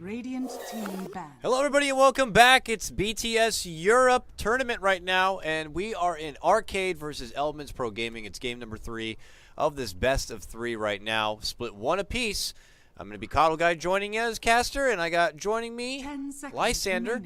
Radiant team ban. Hello everybody and welcome back. It's BTS Europe tournament right now, and we are in Arcade versus Elements Pro Gaming. It's game number 3 of this best of 3 right now, split 1 apiece. I'm going to be KotLGuy joining as caster, and I got joining me Lysander.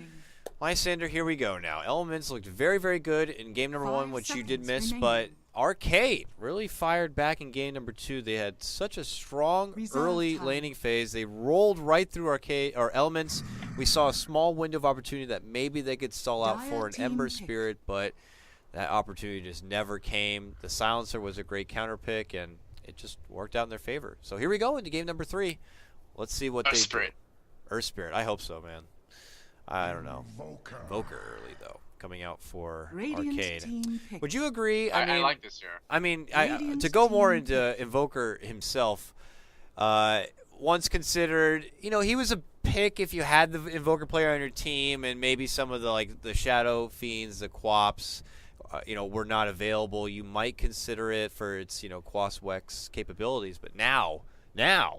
Lysander, here we go now. Elements looked very, very good in game number 1, which you did miss, but Arcade really fired back in game number 2. They had such a strong early laning phase. They rolled right through Arcade or Elements. We saw a small window of opportunity that maybe they could stall out for an Ember Spirit, but that opportunity just never came. The Silencer was a great counter pick, and it just worked out in their favor. So here we go into game number 3. Let's see what they do. Earth Spirit. I hope so, man. I don't know. Invoker early, though, coming out for Arcade. Would you agree? I like this year. I mean, to go more into Invoker himself, once considered, you know, he was a pick if you had the Invoker player on your team, and maybe some of the Shadow Fiends, the Quaps, you know, were not available. You might consider it for its, you know, Quas Wex capabilities. But now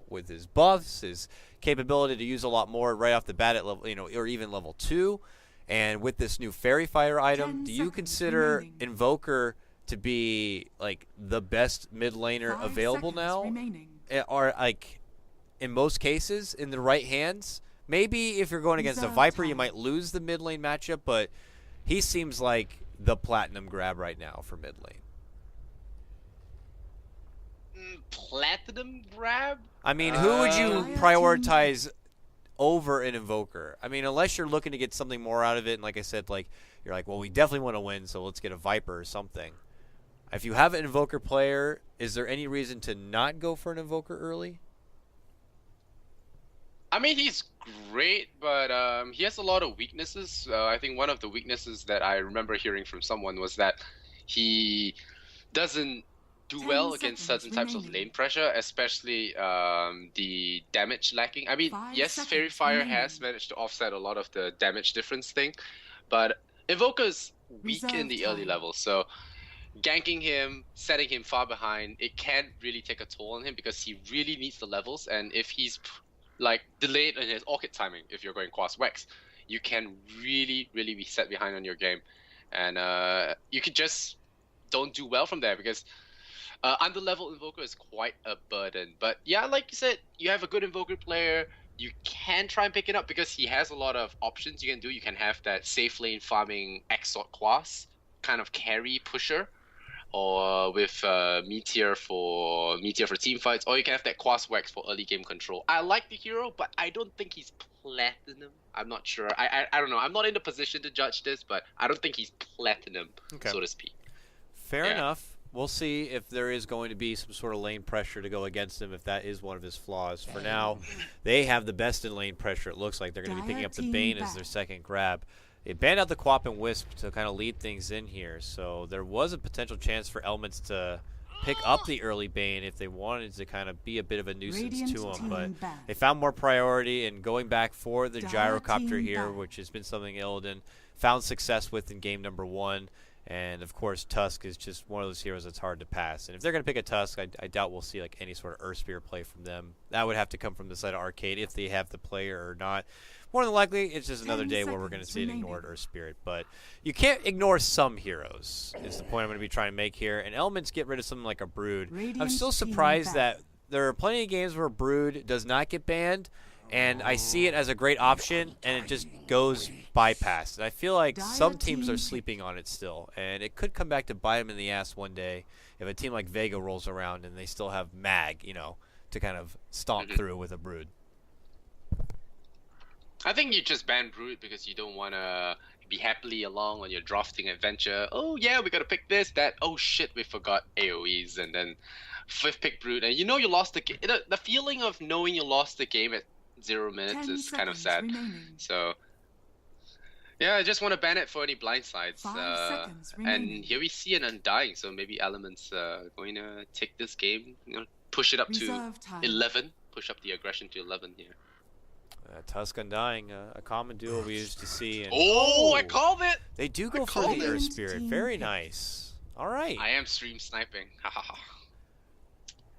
with his buffs, his capability to use a lot more right off the bat at level, you know, or even level 2, and with this new Fairy Fire item, do you consider Invoker to be like the best mid laner available now, or like in most cases in the right hands? Maybe if you're going against a Viper, you might lose the mid lane matchup, but he seems like the platinum grab right now for mid lane. Platinum grab? I mean, who would you prioritize over an Invoker? I mean, unless you're looking to get something more out of it, and like I said, like you're like, well, we definitely want to win, so let's get a Viper or something. If you have an Invoker player, is there any reason to not go for an Invoker early? I mean, he's great, but he has a lot of weaknesses. I think one of the weaknesses that I remember hearing from someone was that he doesn't do well against certain types of lane pressure, especially the damage lacking. I mean, yes, Fairy Fire has managed to offset a lot of the damage difference thing, but Invoker's weak in the early levels, so ganking him, setting him far behind, it can really take a toll on him because he really needs the levels, and if he's like delayed in his orchid timing, if you're going Quas Wex, you can really be set behind on your game, and you could just don't do well from there because under-level Invoker is quite a burden. But yeah, like you said, you have a good Invoker player, you can try and pick it up because he has a lot of options you can do. You can have that safe lane farming Exort Quas kind of carry pusher, or with Meteor for team fights, or you can have that Quas Wex for early game control. I like the hero, but I don't think he's platinum. I'm not sure. I don't know. I'm not in the position to judge this, but I don't think he's platinum, so to speak. Fair enough. We'll see if there is going to be some sort of lane pressure to go against him, if that is one of his flaws. For now, they have the best in lane pressure. It looks like they're going to be picking up the Bane as their second grab. They banned out the Quap and Wisp to kind of lead things in here, so there was a potential chance for Elements to pick up the early Bane if they wanted to kind of be a bit of a nuisance to him, but they found more priority in going back for the Gyrocopter here, which has been something Illidan found success with in game number 1. And, of course, Tusk is just one of those heroes that's hard to pass. And if they're going to pick a Tusk, I doubt we'll see like any sort of Earth Spear play from them. That would have to come from the side of Arcade if they have the player or not. More than likely, it's just another day where we're going to see an ignored Earth Spirit. But you can't ignore some heroes, is the point I'm going to be trying to make here. And Elements get rid of something like a Brood. I'm still surprised that there are plenty of games where Brood does not get banned. And I see it as a great option, and it just goes bypassed. And I feel like some teams are sleeping on it still, and it could come back to bite them in the ass one day if a team like Vega rolls around and they still have Mag, you know, to kind of stomp through with a Brood. I think you just ban Brood because you don't want to be happily along on your drafting adventure. Oh yeah, we got to pick this, that. Oh shit, we forgot AoEs, and then 5th pick Brood, and you know you lost the game. The feeling of knowing you lost the game at 0 minutes is kind of sad. So yeah, I just want to ban it for any blindsides. And here we see an Undying, so maybe Elements going to take this game, you know, push it up to 11, push up the aggression to 11 here. Tusk Undying, a common duo we used to see. And I called it! They do go for the Earth Spirit. Very nice. All right. I am stream sniping.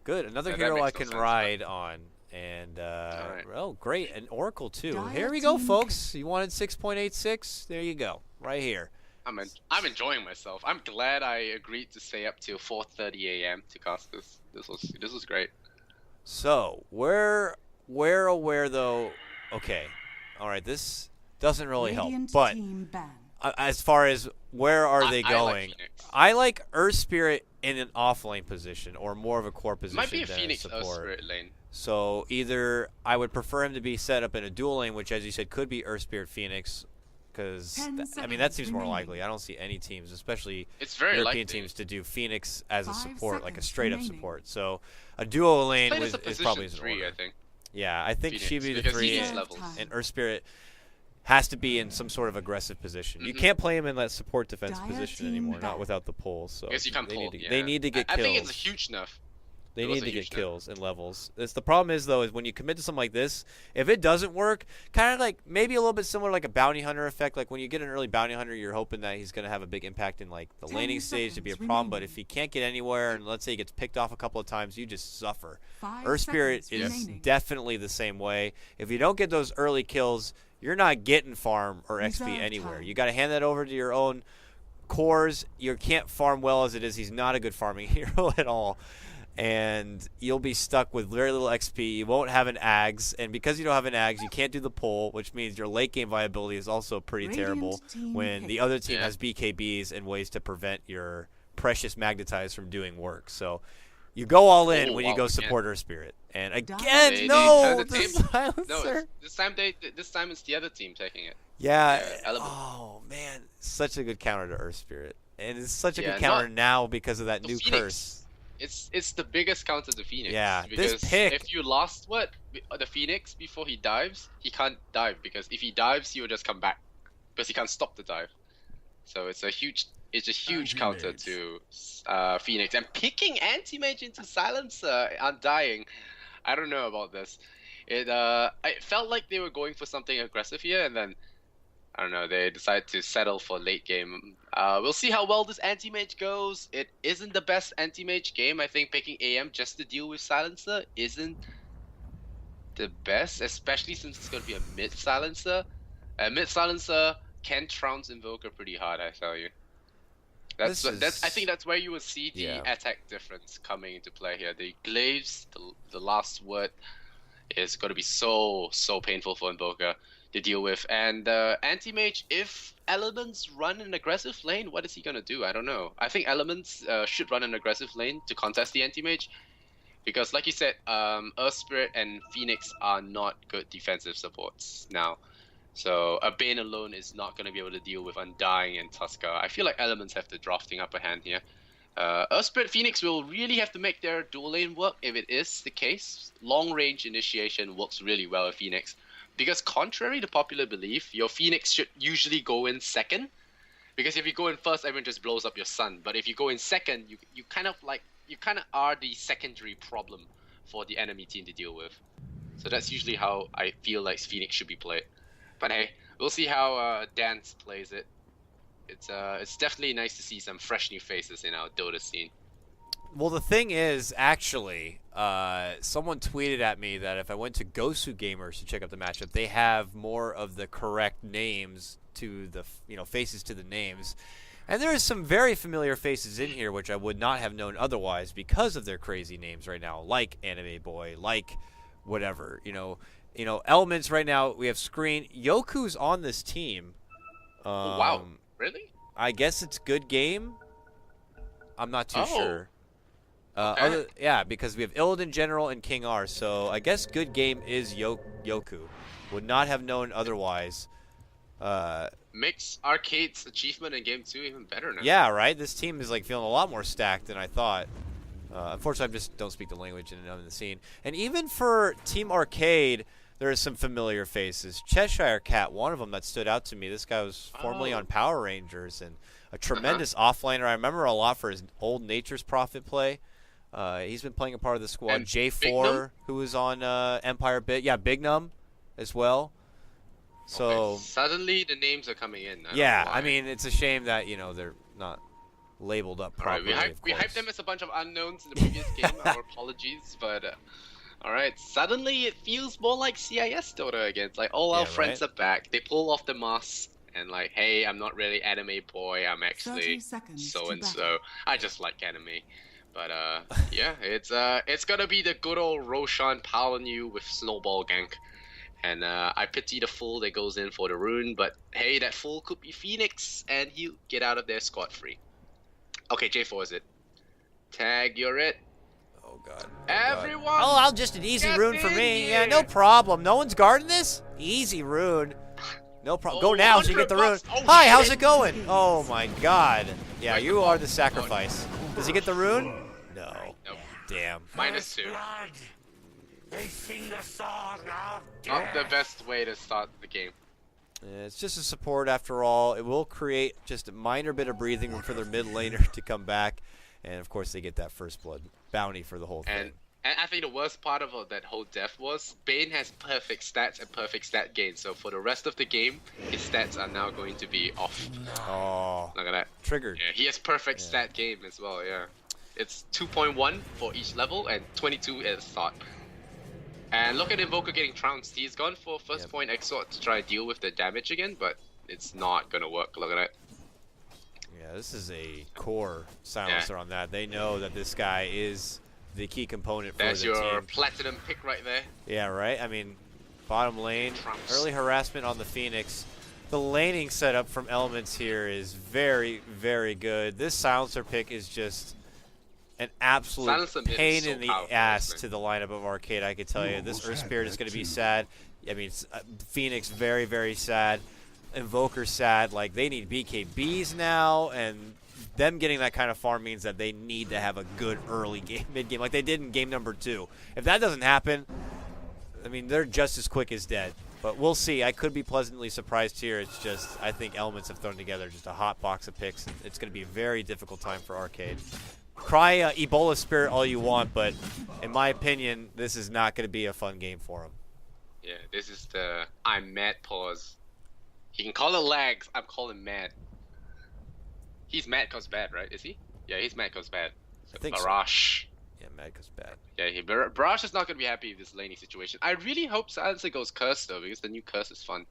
Good. Another hero I can ride on And right. oh, great, an Oracle too. Dire Here we go, team folks. You wanted 6.86? There you go, right here. I'm enjoying myself. I'm glad I agreed to stay up till 4:30 a.m. to cast this. This was great. So where though? Okay, all right. This doesn't really Radiant help, but team ban. as far as where are they I like going, Phoenix. I like Earth Spirit in an off lane position or more of a core position Might be a than Phoenix support. Spirit lane. So either I would prefer him to be set up in a dual lane, which, as you said, could be Earth Spirit Phoenix, because I mean that seems more likely. I don't see any teams, especially It's very European likely. teams, to do Phoenix as a 5 support, like a seconds straight up remaining. support. So a duo lane Played as a is position probably his 3, order. I think. Yeah, I think Phoenix, she'd be the because he 3, needs and, levels. and Earth Spirit has to be in some sort of aggressive position. You Mhm. can't play him in that support defense Dire position team anymore, not back. without the pull. So I guess you can't they pull. need to, Yeah. they need to get I kills. think it's a huge nerf. They It was need a to get huge nerf. kills and levels. The problem is, though, is when you commit to something like this, if it doesn't work, kind of like maybe a little bit similar like a bounty hunter effect. Like when you get an early bounty hunter, you're hoping that he's going to have a big impact in like the 10 laning stage to be a seconds problem. But remaining. if he can't get anywhere, and let's say he gets picked off a couple of times, you just suffer. 5 Earth Spirit seconds is remaining. definitely the same way. If you don't get those early kills, you're not getting farm or XP Reserve anywhere. time. You got to hand that over to your own cores. You can't farm well as it is. He's not a good farming hero at all. And you'll be stuck with very little XP. You won't have an Ags, and because you don't have an Ags, you can't do the pull, which means your late game viability is also pretty Radiant terrible team when pick. the other team Yeah. has BKBs and ways to prevent your precious Magnetize from doing work. So you go all in Oh, when you wow, go yeah. support Earth Spirit. And They again, turned no, the the table. silencer. No, this time it's the other team taking it. Yeah. Yeah, Element. Oh man, such a good counter to Earth Spirit, and it's such a Yeah, good counter not- now because of that the new Phoenix. curse. It's the biggest counter to Phoenix. Yeah, this because pick- if you lost the Phoenix before he dives, he can't dive because if he dives, he will just come back because he can't stop the dive. So it's a huge counter to Phoenix, and picking anti-mage into silencer undying. I don't know about this. It felt like they were going for something aggressive here, and then I don't know, they decided to settle for late game. We'll see how well this anti-mage goes. It isn't the best anti-mage game. I think picking AM just to deal with silencer isn't the best, especially since it's going to be a mid silencer. Mid silencer can trounce Invoker pretty hard, I tell you. I think that's where you will see the Yeah. attack difference coming into play here. The glaives, the last word, is going to be so painful for Invoker to deal with. And anti-mage, if Elements run an aggressive lane, what is he going to do? I don't know. I think Elements should run an aggressive lane to contest the anti-mage. Because like you said, Earth Spirit and Phoenix are not good defensive supports now. So a Bane alone is not going to be able to deal with Undying and Tusker. I feel like Elements have the drafting upper hand here. Earth Spirit Phoenix will really have to make their dual lane work if it is the case. Long range initiation works really well with Phoenix. Because contrary to popular belief, your Phoenix should usually go in second. Because if you go in first, everyone just blows up your sun. But if you go in second, you kind of are the secondary problem for the enemy team to deal with. So that's usually how I feel like Phoenix should be played. But hey, we'll see how Dance plays it. It's definitely nice to see some fresh new faces in our Dota scene. Well, the thing is, actually, someone tweeted at me that if I went to Gosu Gamers to check out the matchup, they have more of the correct names to the faces to the names, and there is some very familiar faces in here which I would not have known otherwise because of their crazy names right now, like Anime Boy, like whatever, Elements right now. We have Screen. Yoku's on this team. Wow, really? I guess it's Good Game. I'm not too sure. Okay. Because we have Illidan General and King R. So I guess Good Game is Yoku. Would not have known otherwise. Makes Arcade's achievement in Game 2 even better now. Yeah, right? This team is feeling a lot more stacked than I thought. Unfortunately, I just don't speak the language and I'm in the scene. And even for Team Arcade, there are some familiar faces. Cheshire Cat, one of them that stood out to me. This guy was formerly on Power Rangers and a tremendous offlaner. I remember a lot for his old Nature's Prophet play. He's been playing a part of the squad. And J4, who was on Empire Bit. Yeah, Bignum as well. So Okay, suddenly the names are coming in. yeah, I mean, it's a shame that they're not labeled up Alright, properly. we hyped them as a bunch of unknowns in the previous game. Our apologies, but All right, suddenly it feels more like CIS Dota again. It's like all our Yeah, friends right? are back. They pull off the mask and like, hey, I'm not really anime boy. I'm 30 actually seconds so to and so. battle. I just like anime. But yeah, it's gonna be the good old Roshan Palinue with Snowball Gank. And I pity the fool that goes in for the rune, but hey, that fool could be Phoenix, and he'll get out of there scot-free. Okay, J4 is it. Tag, you're it. Oh god. Everyone, Oh, I'll just an easy get rune for in me. Yeah, here. no problem. No one's guarding this? Easy rune. No problem. Go Oh, now so you get the rune. $100. Oh, Hi, how's shit. it going? Oh my god. Yeah, Where's the you ball? are the sacrifice. Does he get the rune? No. Nope. Damn. -2. They sing the song of Not the best way to start the game. Yeah, it's just a support after all. It will create just a minor bit of breathing room for their mid laner to come back. And of course they get that first blood bounty for the whole thing. And I think the worst part of that whole death was Bane has perfect stats and perfect stat gain. So for the rest of the game, his stats are now going to be off. Oh, Look at that. triggered. Yeah, he has perfect Yeah. stat game as well, yeah. It's 2.1 for each level and 22 at the start. And look at Invoker getting trounced. He's gone for first Yep. point Exort to try and deal with the damage again, but it's not gonna work. Look at that. Yeah, this is a core silencer on that. They know that this guy is the key component for There's the your team. platinum pick right there. Yeah, right? I mean, bottom lane, Trumps. early harassment on the Phoenix. The laning setup from Elements here is very, very good. This silencer pick is just an absolute Silencer mid is pain so in the powerful, ass isn't it? to the lineup of Arcade, I can tell you. This Earth Spirit is going to be sad. I mean, Phoenix, very, very sad. Invoker sad. Like, they need BKBs now, and them getting that kind of farm means that they need to have a good early game, mid game, like they did in game number 2. If that doesn't happen, I mean, they're just as quick as dead. But we'll see. I could be pleasantly surprised here. It's just, I think Elements have thrown together just a hot box of picks. It's going to be a very difficult time for Arcade. Cry Ebola Spirit all you want, but in my opinion, this is not going to be a fun game for him. Yeah, this is the I'm mad pause. He can call it lags. I'm calling mad. He's mad cause bad, right? Is he? Yeah, he's mad cause bad. I think so. Barash. Yeah, mad goes bad. Yeah, Barash is not gonna be happy with this laning situation. I really hope Silencer goes curse though, because the new curse is fun.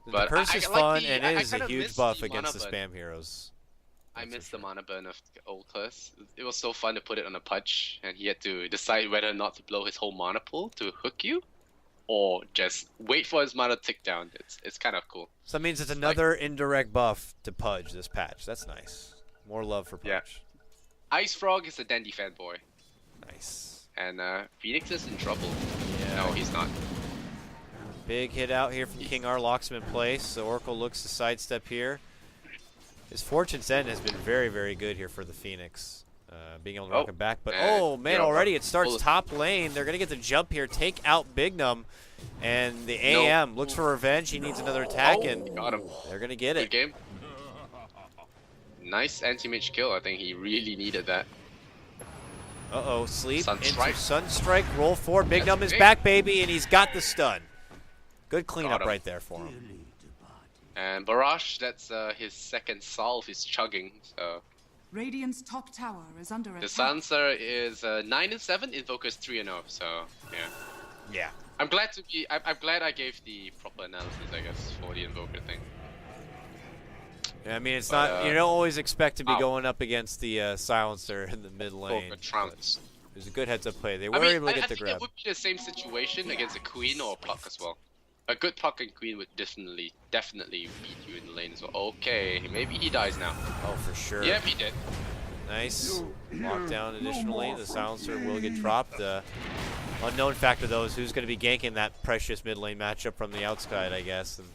The But curse I is like fun, the- and I it is a kinda huge miss buff the against the mana burn. spam heroes. I That's for missed the sure. mana burn of the old curse. It was so fun to put it on a Pudge, and he had to decide whether or not to blow his whole mana pool to hook you, or just wait for his mana tick down. It's kind of cool. So that means it's another indirect buff to Pudge this patch. That's nice. More love for Pudge. Yeah. Ice Frog is a dandy fanboy, Nice. and Phoenix is in trouble. Yeah. No, he's not. Big hit out here from King R. Locks him in place. So Oracle looks to sidestep here. His Fortune's End has been very, very good here for the Phoenix. Being able to knock Oh, him back. But, and oh, man, you're already up. it starts Bullet. top lane. They're going to get the jump here, take out Bignum. And the No. AM looks for revenge. He needs another attack, Oh, and got him. they're going to get Good it. game. Nice anti-mage kill. I think he really needed that. Uh-oh, sleep Sunstrike. into Sunstrike. Roll 4. Bignum is great. back, baby, and he's got the stun. Good cleanup him. right there for him. And Barash, that's his second salve. He's chugging. So Radiant's top tower is under the attack. Sansa is 9-7. Invoker's 3-0. So yeah. Yeah. I'm glad to be. I'm glad I gave the proper analysis, I guess, for the Invoker thing. Yeah, I mean, it's But, not. You don't always expect to be ow. going up against the silencer in the mid lane. Invoker trounce. It was a good heads-up play. They I were mean, able to I get the think it grab. would be the same situation against a Queen or a Puck as well. A good Puck and Queen would definitely beat you in the lane as well. Okay, maybe he dies now. Oh, for sure. Yep, he did. Nice. Lockdown additionally. The silencer will get dropped. The unknown factor, though, is who's going to be ganking that precious mid lane matchup from the outside, I guess. And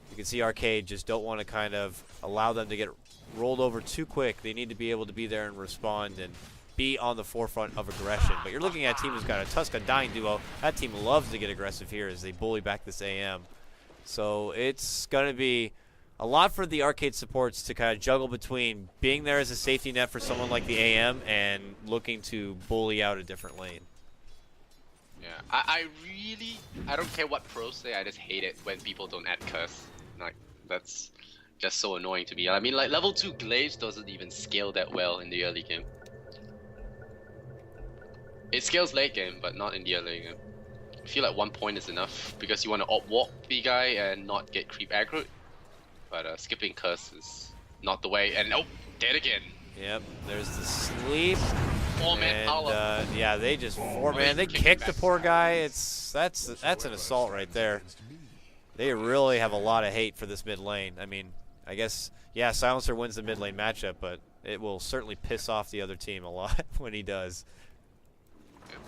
you can see Arcade just don't want to kind of allow them to get rolled over too quick. They need to be able to be there and respond and be on the forefront of aggression. But you're looking at a team who's got a Tusk Undying duo. That team loves to get aggressive here as they bully back this AM. So it's going to be a lot for the Arcade supports to kind of juggle between being there as a safety net for someone like the AM and looking to bully out a different lane. Yeah, I don't care what pros say, I just hate it when people don't add curse. Like, that's just so annoying to me. I mean, like, level 2 Glaives doesn't even scale that well in the early game. It scales late game, but not in the early game. I feel like 1 point is enough because you want to op walk the guy and not get creep aggro. But skipping curse is not the way. And oh, dead again. Yep, there's the sleep. 4-man power. Yeah, they just 4-man. They kicked the poor guy. That's an assault right there. They really have a lot of hate for this mid lane. I mean, I guess, yeah, Silencer wins the mid lane matchup, but it will certainly piss off the other team a lot when he does.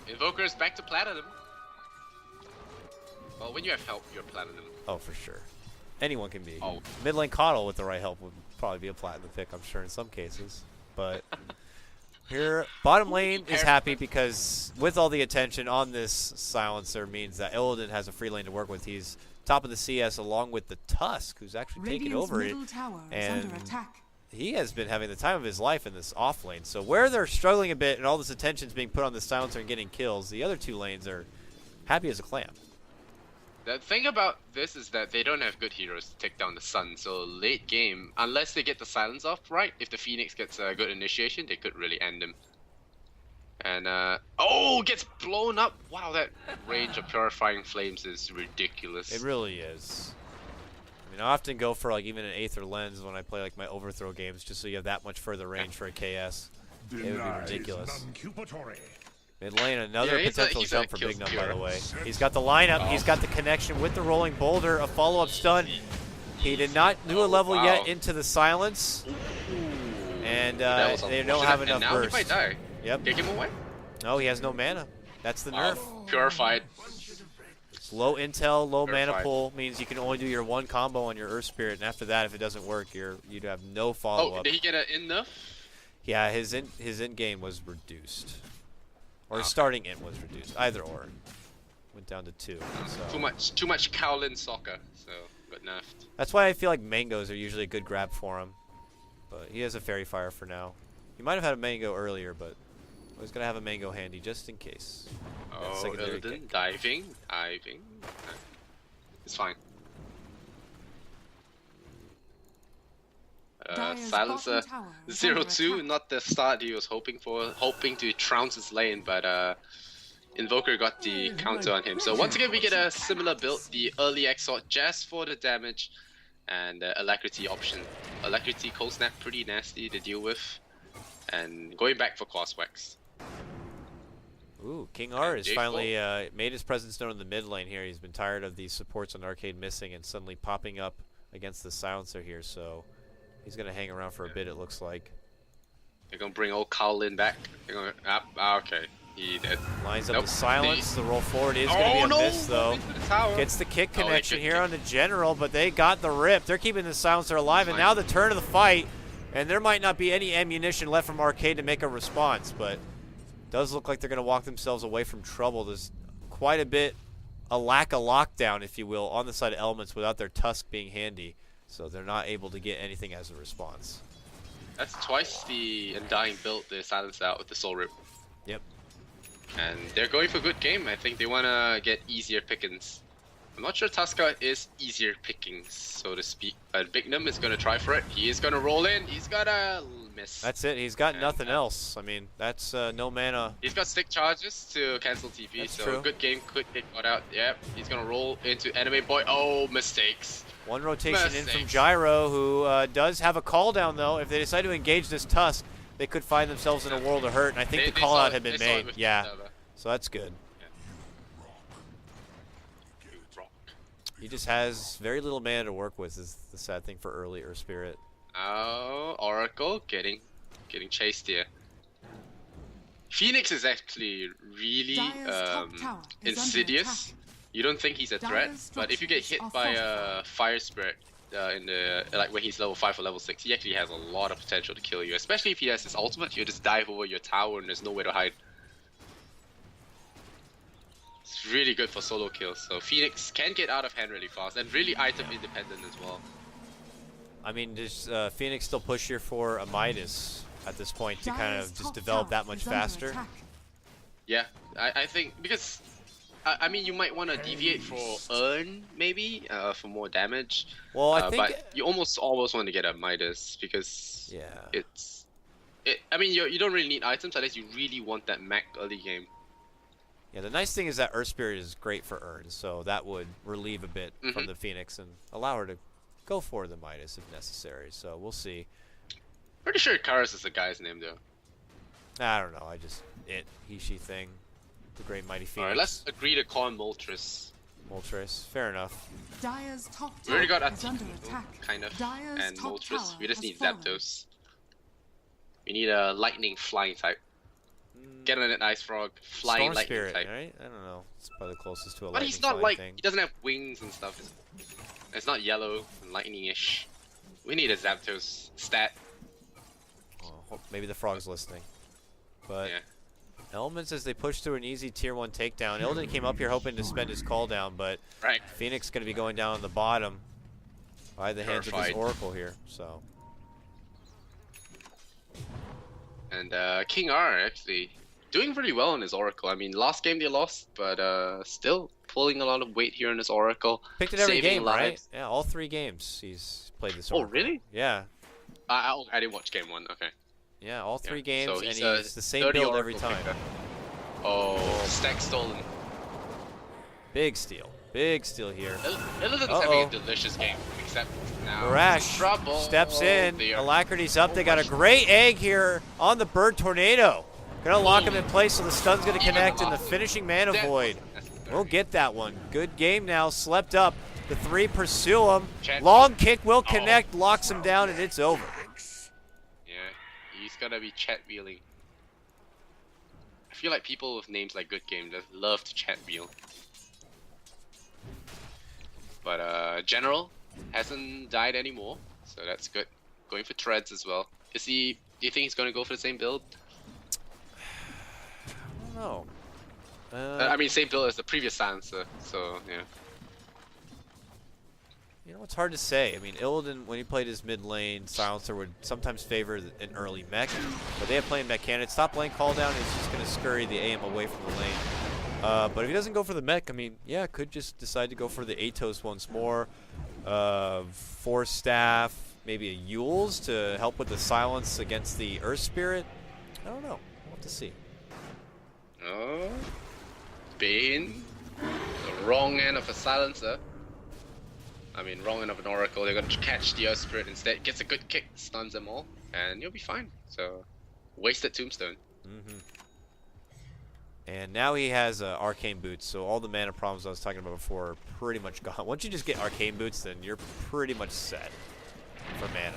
Invoker's back to platinum. Well, when you have help, you're platinum. Oh, for sure. Anyone can be. Oh. Mid lane KotL with the right help would probably be a platinum pick, I'm sure, in some cases. But here, bottom lane is happy because with all the attention on this Silencer means that Illidan has a free lane to work with. He's top of the CS along with the Tusk, who's actually taken over it. And he has been having the time of his life in this off lane. So where they're struggling a bit and all this attention is being put on the Silencer and getting kills, the other two lanes are happy as a clam. The thing about this is that they don't have good heroes to take down the Sun, so late game, unless they get the silence off right, if the Phoenix gets a good initiation, they could really end him. And, oh, gets blown up! Wow, that range of Purifying Flames is ridiculous. It really is. I mean, I often go for, like, even an Aether Lens when I play, like, my overthrow games, just so you have that much further range for a KS. It would be ridiculous. Mid lane, another potential jump for Big Num, by the way. He's got the lineup, he's got the connection with the rolling boulder, a follow-up stun. He did not do a level yet into the silence, and they don't have enough burst. He might die. Yep. Take him away. No, he has no mana. That's the nerf. Purified. Low intel, low mana pool means you can only do your one combo on your Earth Spirit, and after that, if it doesn't work, you'd have no follow-up. Oh, did he get an enough? Yeah, his in game was reduced. Or his starting in was reduced. Either or. Went down to 2. So. Too much Kowlin soccer, so got nerfed. That's why I feel like mangoes are usually a good grab for him. But he has a fairy fire for now. He might have had a mango earlier, but I was gonna have a mango handy just in case. Oh, Illidan diving. It's fine. Silencer 0-2, not the start he was hoping for, hoping to trounce his lane, but Invoker got the counter on him. So once again we get a similar build, the early Exort just for the damage, and Alacrity option. Alacrity Cold Snap pretty nasty to deal with, and going back for Cross Wax. Ooh, King R has finally made his presence known in the mid lane here. He's been tired of these supports on Arcade missing and suddenly popping up against the Silencer here, so he's going to hang around for a bit, it looks like. They're going to bring old Kowlin back. They're going to, okay, he did. Lines up the silence, the roll forward is going to be a miss, though. Gets the kick connection here on the General, but they got the rip. They're keeping the Silencer alive, and now the turn of the fight, and there might not be any ammunition left from Arcade to make a response, but does look like they're going to walk themselves away from trouble. There's quite a bit, a lack of lockdown, if you will, on the side of Elements without their Tusk being handy. So they're not able to get anything as a response. That's twice the Undying build they silenced out with the Soul Rip. Yep. And they're going for a good game. I think they want to get easier pickings. I'm not sure Tuska is easier pickings, so to speak. But Big Num is going to try for it. He is going to roll in. He's got a miss. That's it. He's got nothing else. I mean, that's no mana. He's got stick charges to cancel TP, that's so true. A good game could get got out. Yep. He's going to roll into Anime Boy. Oh, mistakes. One rotation in from Gyro, who does have a call down, though. If they decide to engage this Tusk, they could find themselves in a world of hurt, and I think the call out had been made. Yeah, so that's good. He just has very little mana to work with, is the sad thing for early Earth Spirit. Oh, Oracle getting chased here. Phoenix is actually really insidious. You don't think he's a threat, but if you get hit by a Fire Spirit in the when he's level 5 or level 6, he actually has a lot of potential to kill you. Especially if he has his ultimate, you just dive over your tower and there's nowhere to hide. It's really good for solo kills. So Phoenix can get out of hand really fast and really item independent as well. I mean, does Phoenix still push here for a Midas at this point to kind of just develop that much faster? Yeah, I think because. I mean, you might want to deviate for Earn, maybe, for more damage. Well, I think... But you almost always want to get a Midas, because I mean, you don't really need items unless you really want that mech early game. Yeah, the nice thing is that Earth Spirit is great for Urns, so that would relieve a bit from the Phoenix and allow her to go for the Midas if necessary. So we'll see. Pretty sure Karis is the guy's name though. I don't know. He, she thing. The Great Mighty Phoenix. Alright, let's agree to call him Moltres. Moltres. Fair enough. Dire's top We already got tower is under Atiku, attack. kind of, Dire's and top Moltres. tower We just has need fallen. Zapdos. We need a lightning flying type. Get on an Ice Frog, flying Storm lightning Spirit, type. right? I don't know. It's probably the closest to a But lightning he's not flying like, thing. he doesn't have wings and stuff. It's not yellow and lightning-ish. We need a Zapdos stat. Maybe the frog's listening. But Yeah. Elements as they push through an easy tier 1 takedown. Illidan came up here hoping to spend his call down, but Right. Phoenix going to be going down on the bottom by the hands of Terrified. his Oracle here. So And King R actually doing pretty well in his Oracle. I mean, last game they lost, but still pulling a lot of weight here in his Oracle. picked it every saving game, right? lives. Yeah, all 3 games he's played this Oh, Oracle. really? Yeah. I didn't watch game 1. Okay. Yeah, all 3 Yeah. games, So and he's he's a the same 30 build every Oracle time. picker. Oh, stack stolen. Big steal. Big steal here. Illidan's having a delicious game, except now. Barash Trouble. steps in. They are- Alacrity's up. They got a great egg here on the Bird Tornado. Gonna lock him in place, so the stun's gonna connect in the finishing Mana Dead. Void. That's the We'll third. get that one. Good game now. Slept up. The 3 pursue him. Chat. Long kick will connect, locks him down, and it's over. Yeah, he's gonna be chat wheeling. I feel like people with names like Good Game just love to chat wheel. But General hasn't died anymore, so that's good. Going for treads as well. Do you think he's gonna go for the same build? I don't know. I mean, same build as the previous silencer. So yeah. You know, it's hard to say. I mean, Illidan, when he played his mid lane, Silencer would sometimes favor an early mech, but they have playing mech candidates. Top lane call down is just going to scurry the AM away from the lane. But if he doesn't go for the mech, I mean, yeah, could just decide to go for the Atos once more. Force Staff, maybe a Yules to help with the silence against the Earth Spirit. I don't know. We'll have to see. Oh, Bane, the wrong end of a silencer. I mean, wrong end of an Oracle. They're gonna catch the Earth Spirit instead. Gets a good kick, stuns them all, and you'll be fine. So, wasted Tombstone. And now he has Arcane Boots, so all the mana problems I was talking about before are pretty much gone. Once you just get Arcane Boots, then you're pretty much set for mana.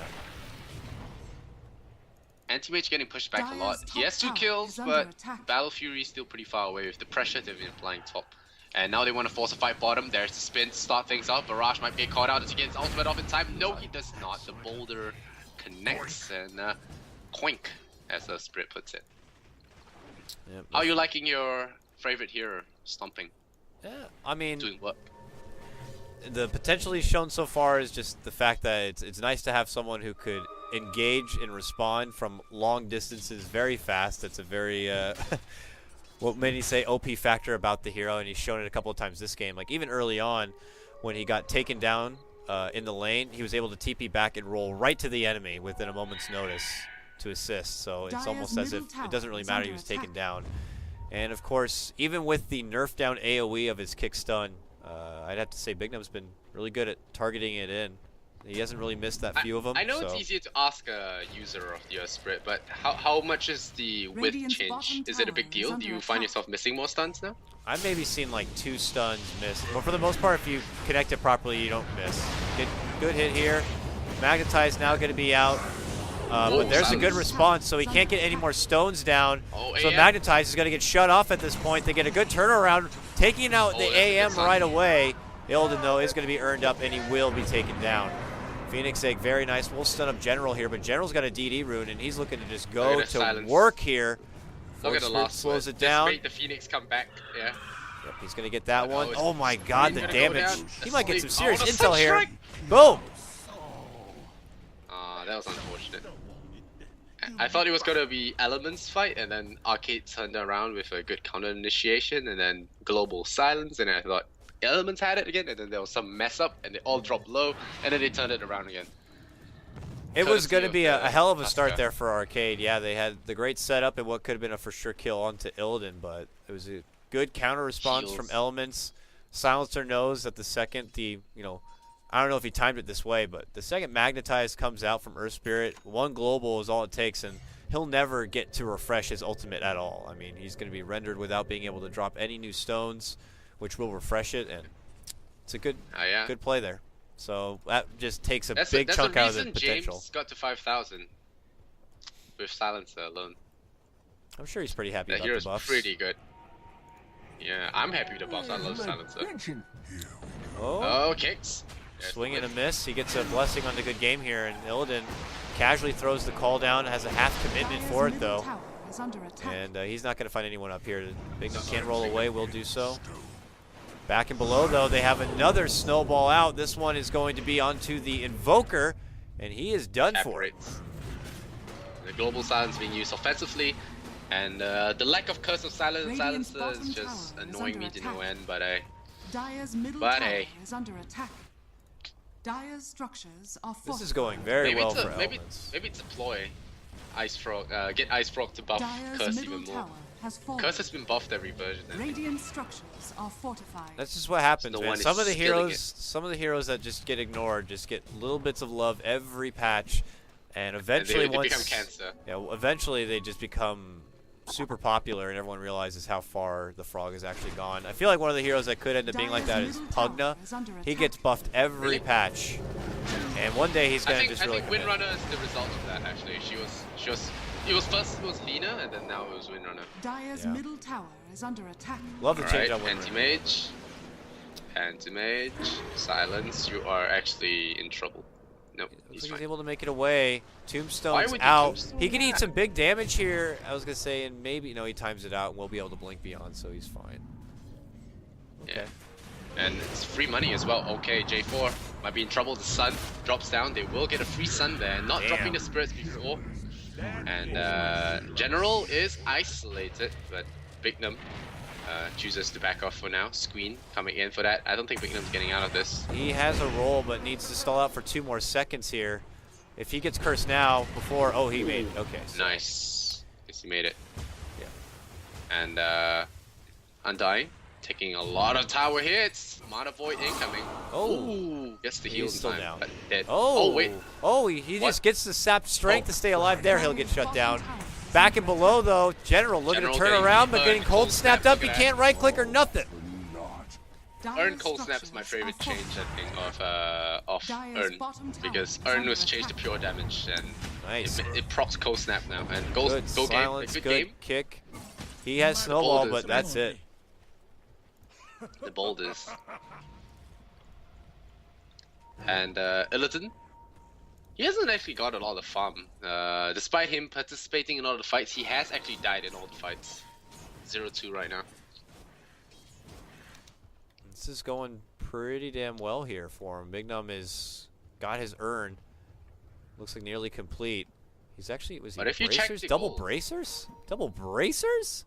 Anti-Mage getting pushed back a Dire's lot. He top has 2 tower kills, is under but attack. Battle Fury is still pretty far away with the pressure they've been applying top. And now they want to force a fight bottom. There's the spin to start things off. Barrage might get caught out. Does he get his ultimate off in time? No, he does not. The boulder connects and coink, as the Spirit puts it. Yep. How are you liking your favorite hero, Stomping? Yeah, I mean, Doing what? the potential he's shown so far is just the fact that it's nice to have someone who could engage and respond from long distances very fast. That's a very what many say OP factor about the hero, and he's shown it a couple of times this game. Like even early on, when he got taken down in the lane, he was able to TP back and roll right to the enemy within a moment's notice to assist. So it's Dire's almost as if middle it doesn't really tower matter is he was under taken attack. down. And of course, even with the nerf down AoE of his kick stun, I'd have to say Big Num's been really good at targeting it in. He hasn't really missed that few of them. I know so. it's easier to ask a user of the Earth Spirit, but how much is the width Radiant's change? bottom Is it a big tower deal? is Do you under find attack. yourself missing more stuns now? I've maybe seen like 2 stuns missed, but for the most part, if you connect it properly, you don't miss. Good hit here. Magnetize now going to be out, but there's a good silence. response, so he can't get any more stones down. Oh, So AM. Magnetize is going to get shut off at this point. They get a good turnaround, taking out Oh, the that's a good AM sign. right away. Illidan, though, is going to be earned up, and he will be taken down. Phoenix Egg, very nice. We'll stun up General here, but General's got a DD rune, and he's looking to just go Look at to the silence. work here. Look at the Force last slows one. it down. Just wait the Phoenix come back. Yeah. Yep, he's going to get that one. it's Oh my god, the gonna go damage. down. He might get some Asleep. serious Oh, the intel here. Sunstrike. Boom! That was unfortunate. I thought it was gonna be Elements fight, and then Arcade turned around with a good counter initiation, and then Global Silence, and I thought Elements had it again, and then there was some mess up, and they all dropped low, and then they turned it around again. It was Courtesy going to of be the a hell of a start Asuka. there for Arcade. Yeah, they had the great setup and what could have been a for sure kill onto Illidan, but it was a good counter response from Shields. elements. Silencer knows that the second I don't know if he timed it this way, but the second Magnetize comes out from Earth Spirit, one global is all it takes, and he'll never get to refresh his ultimate at all. I mean, he's going to be rendered without being able to drop any new stones, which will refresh it, and it's a good play there. So that just takes a big chunk out of the potential. James got to 5,000 with Silencer alone. I'm sure he's pretty happy That about the hero's buffs. pretty good. Yeah, I'm happy with the buffs. I love Silencer. Oh, Oh, kicks. There's swing the and a whiff. miss. He gets a blessing on the good game here, and Illidan casually throws the call down, has a half commitment Dire's for it middle though. tower is under attack. And he's not going to find anyone up here. Bignum can't roll away, will do so. Back and below, though, they have another snowball out. This one is going to be onto the Invoker, and he is done for it. Evaporates. The global silence being used offensively, and the lack of curse of Radiant's silencer bottom is just tower is annoying under me to no attack. end, but Dire's middle But tower hey. is under attack. Dire's structures are This fortified. is going very maybe well it's for maybe Elements. it's a ploy. Ice Frog, get Ice Frog to buff Dire's Curse middle even more. tower has fallen. Curse has been buffed every version. I think. Radiant structures are fortified. That's just what happens, The man. one Some of is the skilling heroes that just get ignored, just get little bits of love every patch, and eventually they once become cancer. yeah, eventually they just become super popular, and everyone realizes how far the frog has actually gone. I feel like one of the heroes that could end up being like that Dire's is middle tower Pugna. is under He attack. gets buffed every Really? patch, and one day he's I gonna think just really commit. Windrunner is the result of that. Actually, it was first Lina, and then now it was Windrunner. Dire's Yeah. middle tower is under attack. Love the change Alright, on Windrunner. anti-mage, anti-mage, silence. You are actually in trouble. Nope, Looks he's like fine. he's able to make it away. Why Tombstone's would you out. tombstone He can eat that? some big damage here, I was gonna say, and maybe he times it out and we'll be able to blink beyond, so he's fine. Okay. Yeah. And it's free money as well. Okay, J4 might be in trouble. The sun drops down. They will get a free sun there. Not Damn. dropping the spirits before. And General is isolated, but Bignum chooses to back off for now. Squeen coming in for that. I don't think Bignum's getting out of this. He has a roll, but needs to stall out for 2 more seconds here. If he gets cursed now, before... Oh, he made it. Okay. So Nice. Guess he made it. Yeah. And Undying, taking a lot of tower hits. Mana Void incoming. Oh. Ooh, gets the He's heal in still time. down. But dead. Oh, wait. he What? just gets the sapped strength Oh. to stay alive there. He'll get shut Bottom down. tower is Back under and below, though, General looking General to turn getting around, but earned getting cold cold snapped snap, up. He look at can't right click or nothing. Dire's Earn Cold Snap is my structures favorite are change, I fortified. think, of Dire's Earn, bottom tower because is Earn under was changed to attack. pure damage, and Nice. it procs Cold Snap now. And go Good game, silence, good good game. kick. He has snowball, boulders, but that's man. it. The boulders. And Illidan, he hasn't actually got a lot of farm. Despite him participating in all the fights, he has actually died in all the fights. 0-2 right now. This is going pretty damn well here for him. Bignum is got his urn. Looks like nearly complete. He's actually But if you check bracers? the Double gold- bracers? Double bracers?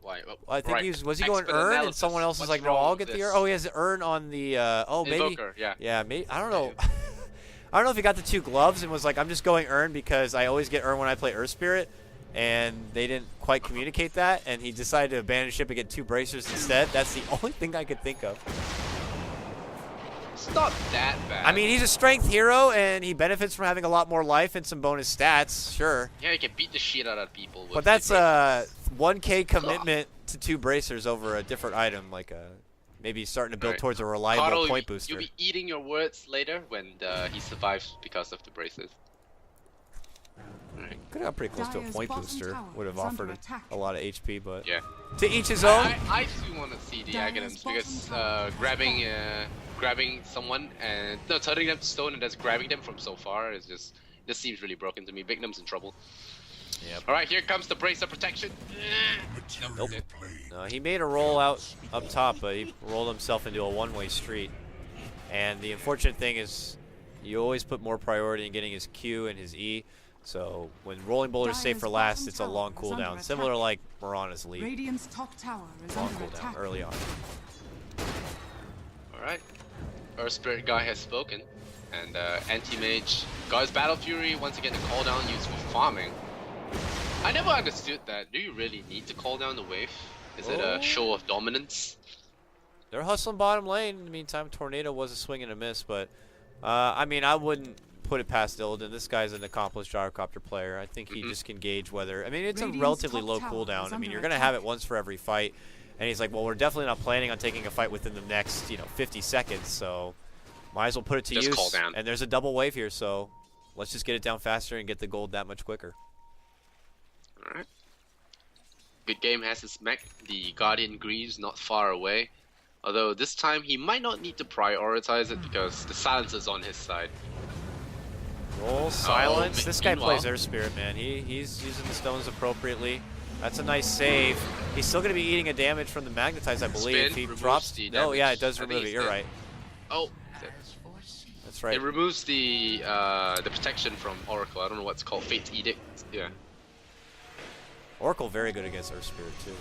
Why? Oh, I think right. he was he Expert going urn and analysis. someone else is What's like, no, wrong I'll with get the this? urn. Oh, he has the urn on the oh maybe Invoker, yeah. yeah maybe I don't know. I don't know if he got the 2 gloves and was like, I'm just going urn because I always get urn when I play Earth Spirit, and they didn't quite communicate that, and he decided to abandon ship and get 2 bracers instead. That's the only thing I could think of. It's not that bad. I mean, he's a strength hero, and he benefits from having a lot more life and some bonus stats, sure. yeah, you can beat the shit out of people. With But that's the a 1K commitment to 2 bracers over a different item, like maybe starting to build Right. towards a reliable Carl, point booster. You'll be eating your words later when he survives because of the braces. Alright. Could have got pretty close to a Dire's point bottom booster. tower Would have is under offered attack. a lot of HP, but Yeah. to each his own. I do want to see the Dire's Aghanims bottom because tower has grabbing someone and no turning them to stone and just grabbing them from so far is just seems really broken to me. Bignum's in trouble. Yep. All right, here comes the bracer protection. Nope. He made a roll out up top, but he rolled himself into a one-way street. And the unfortunate thing is, you always put more priority in getting his Q and his E. So when rolling boulders save for Dire's last, bottom it's a tower long is under cooldown, attack. similar like Mirana's lead. Radiant's top tower is Long under cooldown attack. early on. All right, our spirit guy has spoken, and anti-mage God's Battle Fury once again the call down used for farming. I never understood that. Do you really need to call down the wave? Is it a show of dominance? They're hustling bottom lane. In the meantime, Tornado was a swing and a miss, but I mean, I wouldn't put it past Illidan. This guy's an accomplished gyrocopter player. I think he just can gauge whether. I mean, it's a relatively low cooldown. I mean, you're gonna have it once for every fight, and he's like, well, we're definitely not planning on taking a fight within the next, 50 seconds. So, might as well put it to use. Call down. And there's a double wave here, so let's just get it down faster and get the gold that much quicker. All right. Good game has his mech. The Guardian Greaves not far away. Although this time he might not need to prioritize it because the silence is on his side. Roll silence. This guy meanwhile- plays Earth Spirit, man. He's using the stones appropriately. That's a nice save. He's still going to be eating a damage from the Magnetize, I believe. Spin he removes drops. the Oh, yeah, damage. it does I think remove it. he's You're dead. right. Oh, That's right. it removes the protection from Oracle. I don't know what's called, Fate's Edict. Yeah. Oracle very good against Earth Spirit too, man.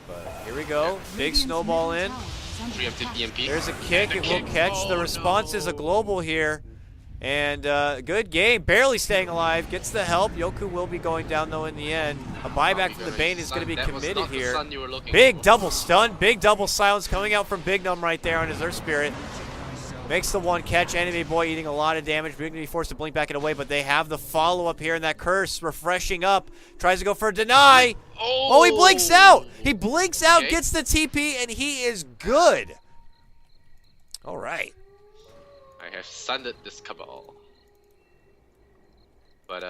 But here we go. Big snowball in. Preemptive EMP. There's a kick. It will catch. The response is a global here. And good game. Barely staying alive. Gets the help. Yoku will be going down, though, in the end. A buyback from the Bane is going to be That was committed not the here. sun you were looking Big for. double stun. Big double silence coming out from Big Num right there on his Earth Spirit. Makes the one catch. Anime Boy eating a lot of damage. Big going to be forced to blink back it away, but they have the follow-up here, and that curse refreshing up. Tries to go for a deny. Oh, he blinks out. He blinks out, Okay. gets the TP, and he is good. All right. I have sundered this cabal. But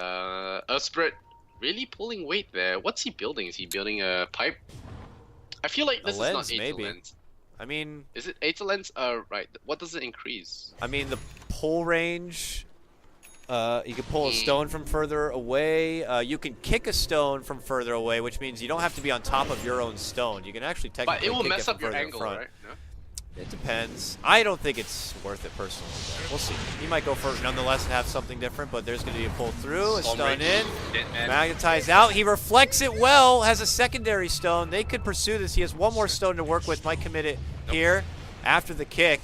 Earth Spirit really pulling weight there. What's he building? Is he building a pipe? I feel like this is lens, not 8 maybe. lens. I mean, Is it 8 lens? Right. What does it increase? the pull range. You can pull a stone from further away. You can kick a stone from further away, which means you don't have to be on top of your own stone. You can actually But technically it will kick mess from up your further in angle, front. right? No? It depends. I don't think it's worth it personally. Though. We'll see. He might go for it nonetheless and have something different, but there's going to be a pull through, a Storm stun Rage, in, Dead Man. magnetize out. He reflects it well, has a secondary stone. They could pursue this. He has one more stone to work with. Might commit it here after the kick.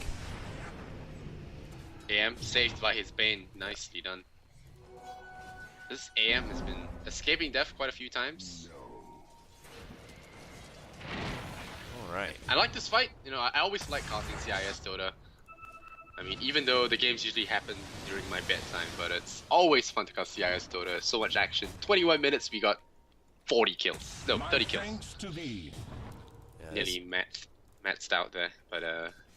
AM saved by his Bane. Nicely done. This AM has been escaping death quite a few times. All right. I like this fight. I always like casting CIS Dota. I mean, even though the games usually happen during my bedtime, but it's always fun to cast CIS Dota. So much action. 21 minutes, we got 40 kills. No, 30 kills. Thanks to thee. Yeah, Nearly maxed out there. But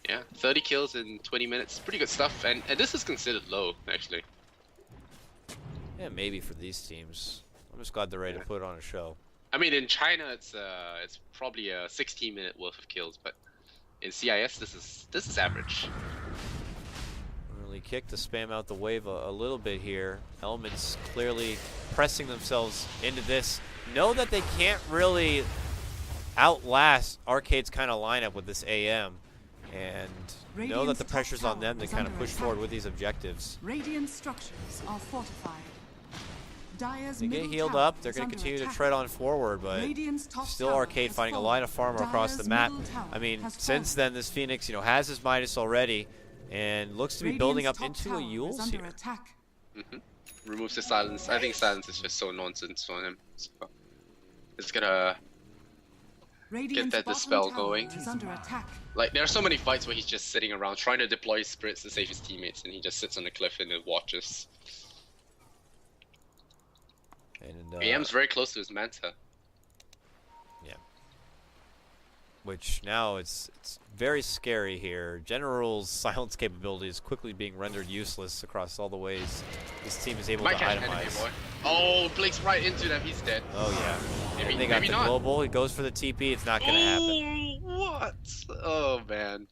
yeah, 30 kills in 20 minutes. Pretty good stuff. And this is considered low, actually. yeah, maybe for these teams. I'm just glad they're ready to put on a show. I mean, in China, it's probably a 16-minute worth of kills, but in CIS, this is average. Early kick to spam out the wave a little bit here. Elements clearly pressing themselves into this. Know that they can't really outlast Arcade's kind of lineup with this AM. And know that the Radiant's pressure's top on them to tower kind is of push under forward attack. with these objectives. Radiant structures are fortified. Dire's They get middle healed tower up. They're is going to under continue to attack. tread on forward, but Radiant's top still tower Arcade has finding a fallen. line of farmer across the Dire's map. middle tower I mean, has since fallen. then, this Phoenix, has his Midas already and looks to be building up Radiant's top into a tower is Yule's under here. attack. Removes the silence. I think silence is just so nonsense for him. So it's gonna Radiant's that bottom dispel tower going. is under attack. like there are so many fights where he's just sitting around trying to deploy his spirits to save his teammates, and he just sits on the cliff and watches. And AM's very close to his Manta. which now it's very scary here. General's silence capability is quickly being rendered useless across all the ways this team is able Might to catch enemy itemize. boy. Oh, blinks right into them. He's dead. Oh yeah. Maybe- And they got maybe the not. global. He goes for the TP. It's not gonna happen. What? Oh man.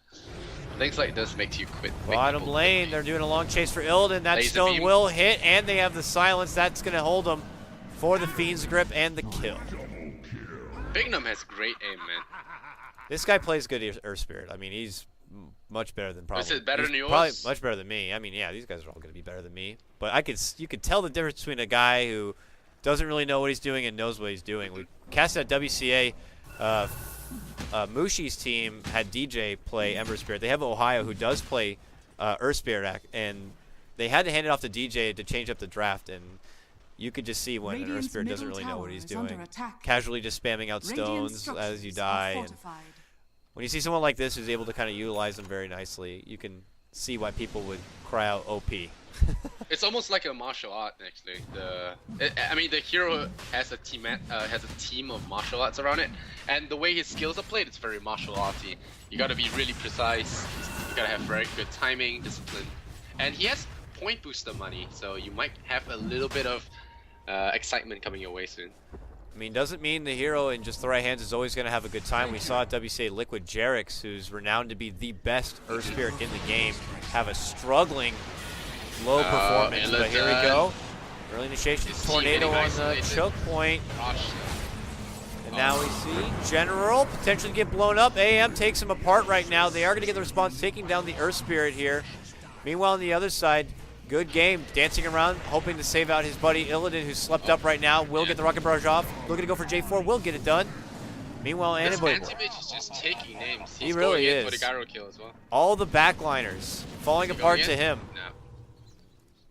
Things like this makes you quit. make Bottom people lane, quit. they're doing a long chase for Illidan. That Laser stone beam. will hit, and they have the silence. That's gonna hold them for the Fiend's grip and the kill. Bignum has great aim, man. This guy plays good Earth Spirit. I mean, he's much better than probably. Is it better he's than yours? Probably much better than me. I mean, yeah, these guys are all going to be better than me. But you could tell the difference between a guy who doesn't really know what he's doing and knows what he's doing. We casted at WCA. Mushi's team had DJ play Ember Spirit. They have Ohio who does play Earth Spirit, and they had to hand it off to DJ to change up the draft. And you could just see when an Earth Radiant's Spirit doesn't middle really know what tower he's is under doing. attack. Casually just spamming out Radiant stones as you structures die. are And fortified. when you see someone like this who's able to kind of utilize them very nicely, you can see why people would cry out OP. It's almost like a martial art, actually. I mean, the hero has a team of martial arts around it, and the way his skills are played, it's very martial arty. You gotta be really precise. You gotta have very good timing, discipline, and he has point booster money, so you might have a little bit of excitement coming your way soon. I mean, doesn't mean the hero in just the right hands is always going to have a good time. We saw at WCA Liquid Jerix, who's renowned to be the best Earth Spirit in the game, have a struggling low performance. But here we go. Early initiation, tornado on the choke point. And now we see General potentially get blown up. AM takes him apart right now. They are going to get the response, taking down the Earth Spirit here. Meanwhile, on the other side, good game, dancing around, hoping to save out his buddy Illidan, who's slept up right now. Will get the rocket barrage off. Looking to go for J4. Will get it done. Meanwhile, This Anibody, anti-mage is just taking names. He He's really going in is. for the gyro kill as well. all the backliners falling Is he apart going to in? him. No.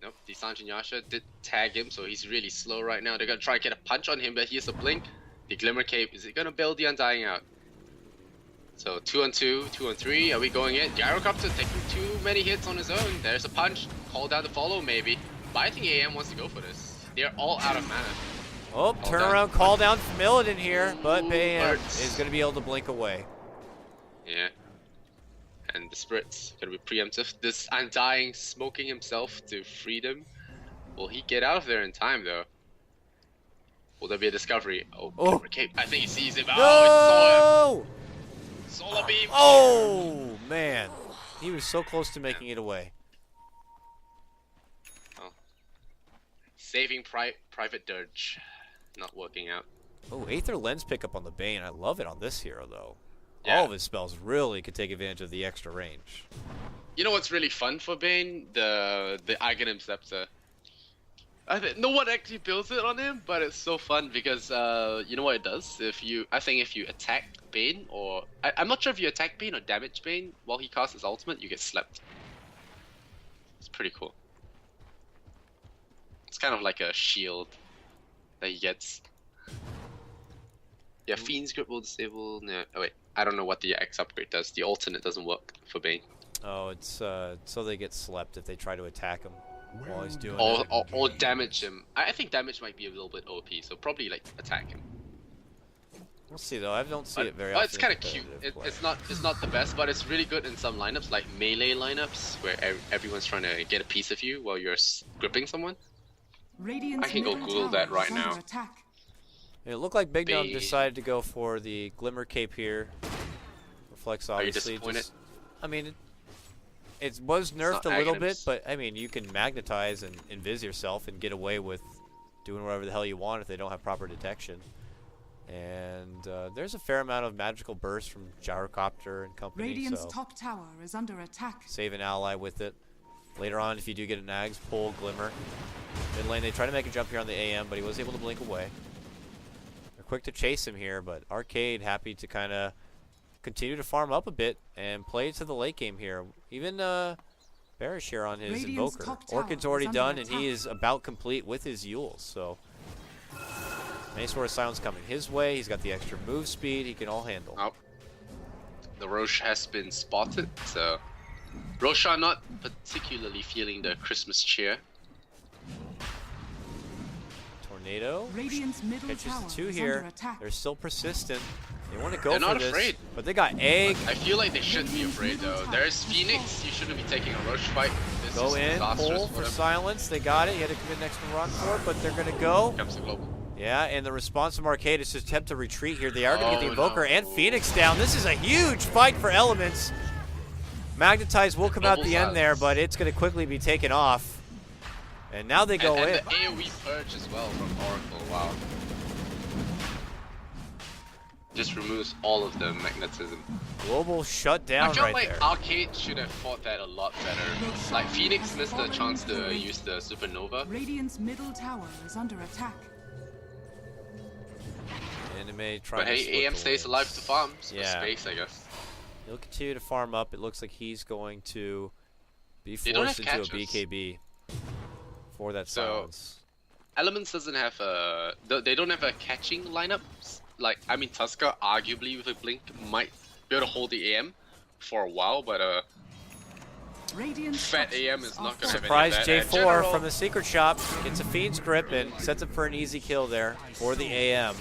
Nope. Desanjin Yasha did tag him, so he's really slow right now. They're gonna try to get a punch on him, but he has a blink. The Glimmer Cape, is it gonna bail the Undying out? So 2-on-2, 2-on-3, are we going in? Gyrocopter taking too many hits on his own. There's a punch, call down to follow maybe. But I think AM wants to go for this. They're all out of mana. Oh, Call turnaround down. call down from Illidan here, but Ooh, AM hurts. is going to be able to blink away. Yeah. And the Spirit's gonna be preemptive. This Undying smoking himself to freedom. Will he get out of there in time though? Will there be a discovery? Oh, Oh. Glimmer Cape. I think he sees him. Oh, No! it's Solar Beam. Oh, man. He was so close to making it away. Saving Private Dirge. Not working out. Oh, Aether Lens pickup on the Bane. I love it on this hero, though. Yeah. All of his spells really could take advantage of the extra range. You know what's really fun for Bane? The Aghanim Scepter. No one actually builds it on him, but it's so fun because you know what it does? I think if you attack Bane, or I'm not sure if you attack Bane or damage Bane while he casts his ultimate, you get slept. It's pretty cool. It's kind of like a shield that he gets. Yeah, Fiend's Grip will disable. No, oh wait, I don't know what the X upgrade does. The alternate doesn't work for Bane. Oh, it's so they get slept if they try to attack him while he's doing it. Or damage him. I think damage might be a little bit OP, so probably like attack him. We'll see, though. I don't see it very But often. it's kind of cute. It's not the best, but it's really good in some lineups, like melee lineups, where everyone's trying to get a piece of you while you're gripping someone. Radiant's I can go middle Google that tower right is under now. attack. It looked like Big Gnome Bane. decided to go for the Glimmer Cape here. Reflects Are you obviously. disappointed? I mean, it was nerfed not a little bit, Aghanims. but I mean, you can magnetize and invis yourself and get away with doing whatever the hell you want if they don't have proper detection. And there's a fair amount of magical bursts from Gyrocopter and company, Radiant's so top tower is under attack. save an ally with it. Later on, if you do get an Ags, pull Glimmer. Mid lane, they try to make a jump here on the AM, but he was able to blink away. They're quick to chase him here, but Arcade happy to kind of continue to farm up a bit and play to the late game here. Even Barish here on his Radiant's Invoker. top tower Orchid's already is under done, and he attack. is about complete with his Yules, so any sort of silence coming his way. He's got the extra move speed he can all handle. Oh. The Roche has been spotted, so Roshan not particularly feeling the Christmas cheer. Tornado Radiant's middle catches tower the two is here. under attack. They're still persistent. They want to go They're for not this, afraid. but they got Egg. I feel like they shouldn't be afraid though. There's Phoenix, you shouldn't be taking a Roche fight. This Go is in, disastrous pull for for them. silence. They got it. He had to commit an extra rock for it, but they're going to go. Comes to global. Yeah, and the response from Arcade is to attempt to retreat here. They are going to get the Oh, Invoker no. and Phoenix down. This is a huge fight for Elements. Magnetize will come out Global the end there, silence. but it's going to quickly be taken off. And now they go and in. the AoE purge as well from Oracle. Wow. Just removes all of the magnetism. Global shut down I feel right like there. Arcade should have fought that a lot better. Like Phoenix missed the chance to use the Supernova. Radiant's middle tower is under attack. Anime trying But to hey, split AM the stays lanes. alive to farm. So Yeah. space, I guess. He'll continue to farm up. It looks like he's going to be They don't forced have into a catches. BKB for that So- silence. Elements doesn't have a. They don't have a catching lineup. Like, I mean, Tusker arguably with a blink might be able to hold the AM for a while, but Radiant Fat AM is not going to have Surprise any of that. J4 from the secret shop. Gets a Fiend's Grip and sets up for an easy kill there for the AM.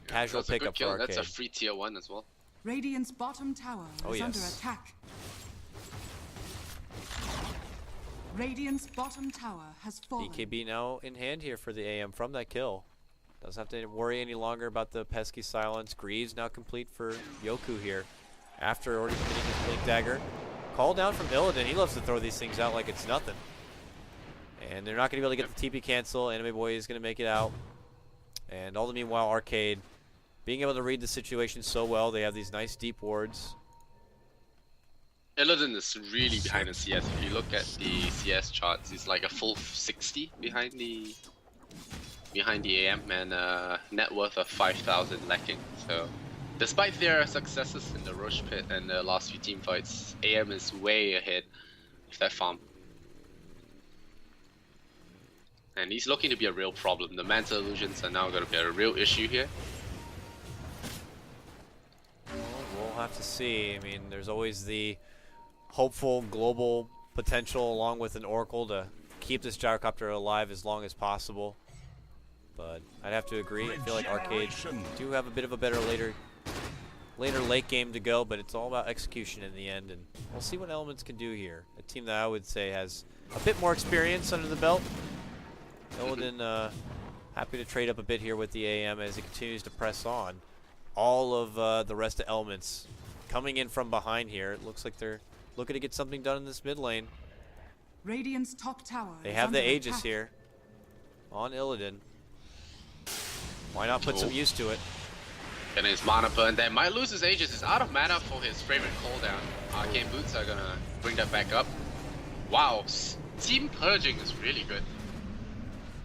Casual That's a good pickup kill. for Arcade. That's a free tier 1 as well. Radiant's bottom tower is under yes. attack. Radiant's bottom tower has fallen. BKB now in hand here for the AM from that kill. Doesn't have to worry any longer about the pesky silence. Greaves now complete for Yoku here. After already committing his Blink Dagger. Call down from Illidan. He loves to throw these things out like it's nothing. And they're not going to be able to get the TP cancel. Anime Boy is going to make it out. And all the meanwhile, Arcade being able to read the situation so well. They have these nice deep wards. Illidan is really behind the CS. If you look at the CS charts, he's like a full 60 behind the AM and net worth of 5,000 lacking. So, despite their successes in the Roche Pit and the last few team fights, AM is way ahead of that farm. And he's looking to be a real problem. The Manta Illusions are now going to be a real issue here. Well, we'll have to see. I mean, there's always the hopeful global potential along with an Oracle to keep this gyrocopter alive as long as possible. But I'd have to agree. I feel like Arcade do have a bit of a better later late game to go, but it's all about execution in the end, and we'll see what Elements can do here. A team that I would say has a bit more experience under the belt. Illidan happy to trade up a bit here with the AM as he continues to press on. All of the rest of Elements coming in from behind here. It looks like they're looking to get something done in this mid lane. Radiant's top tower. They is have the under Aegis attack. here on Illidan. Why not put some use to it? And his mana burn there. Might lose his Aegis. He's out of mana for his favorite cooldown. Arcane Boots are gonna bring that back up. Wow, team purging is really good.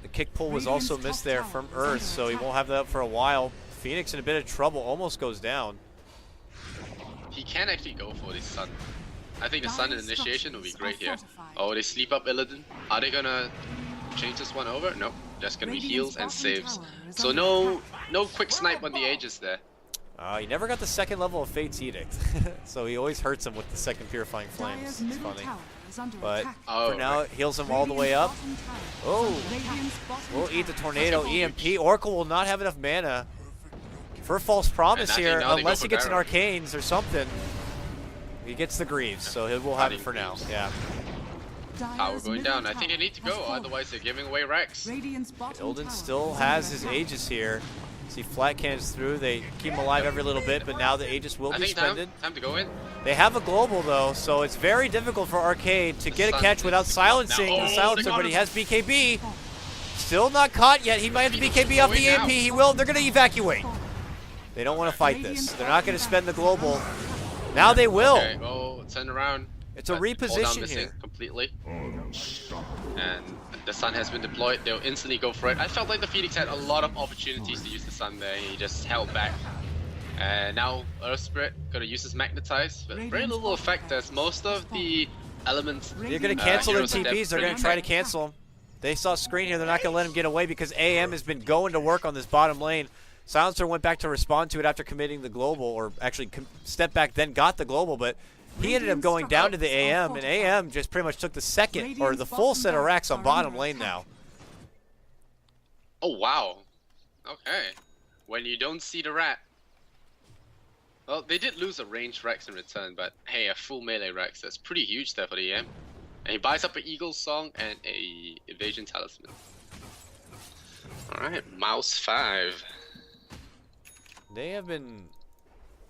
The kick pull was also missed there from Earth, so he won't have that up for a while. Phoenix in a bit of trouble, almost goes down. He can actually go for this Sun. I think the Sun initiation will be great here. Oh, they sleep up Illidan. Are they gonna change this one over? Nope. Just gonna be heals and saves. So no quick snipe on the Aegis there. He never got the second level of Fate's Edict, so he always hurts him with the second Purifying Flames. It's funny. But for now, it heals him all the way up. Oh, we'll eat the Tornado EMP. Oracle will not have enough mana for False Promise here, unless he gets an Arcanes or something. He gets the Greaves, so he will have it for now. Yeah. Power going down. I think they need to go, otherwise they're giving away Rex. Illidan still has his Aegis here. See flat cannons through. They keep him alive every little bit, but now the Aegis will be spended. Time to go in. They have a global though, so it's very difficult for Arcade to get a catch without silencing the silencer, but he has BKB. Still not caught yet. He might have the BKB off the EMP. He will. They're going to evacuate. They don't want to fight this. They're not going to spend the global. Now they will. Okay, oh, turn around. It's a reposition here. Completely. And the Sun has been deployed. They'll instantly go for it. I felt like the Phoenix had a lot of opportunities to use the Sun there. He just held back. And now Earth Spirit gonna use his Magnetize, but very little effect as most of the elements. They're gonna cancel their heroes are TPs. They're gonna try to cancel them. They saw screen here. They're not gonna let him get away because AM has been going to work on this bottom lane. Silencer went back to respond to it after committing the global, or actually stepped back, then got the global, but he ended up going down to the AM, and AM just pretty much took the second, or the full set of racks on bottom lane now. Oh, wow. Okay. When you don't see the rat. Well, they did lose a ranged Rex in return, but hey, a full melee Rex, that's pretty huge there for the AM. And he buys up an Eagle Song and a Evasion Talisman. Alright, Mouse 5. They have been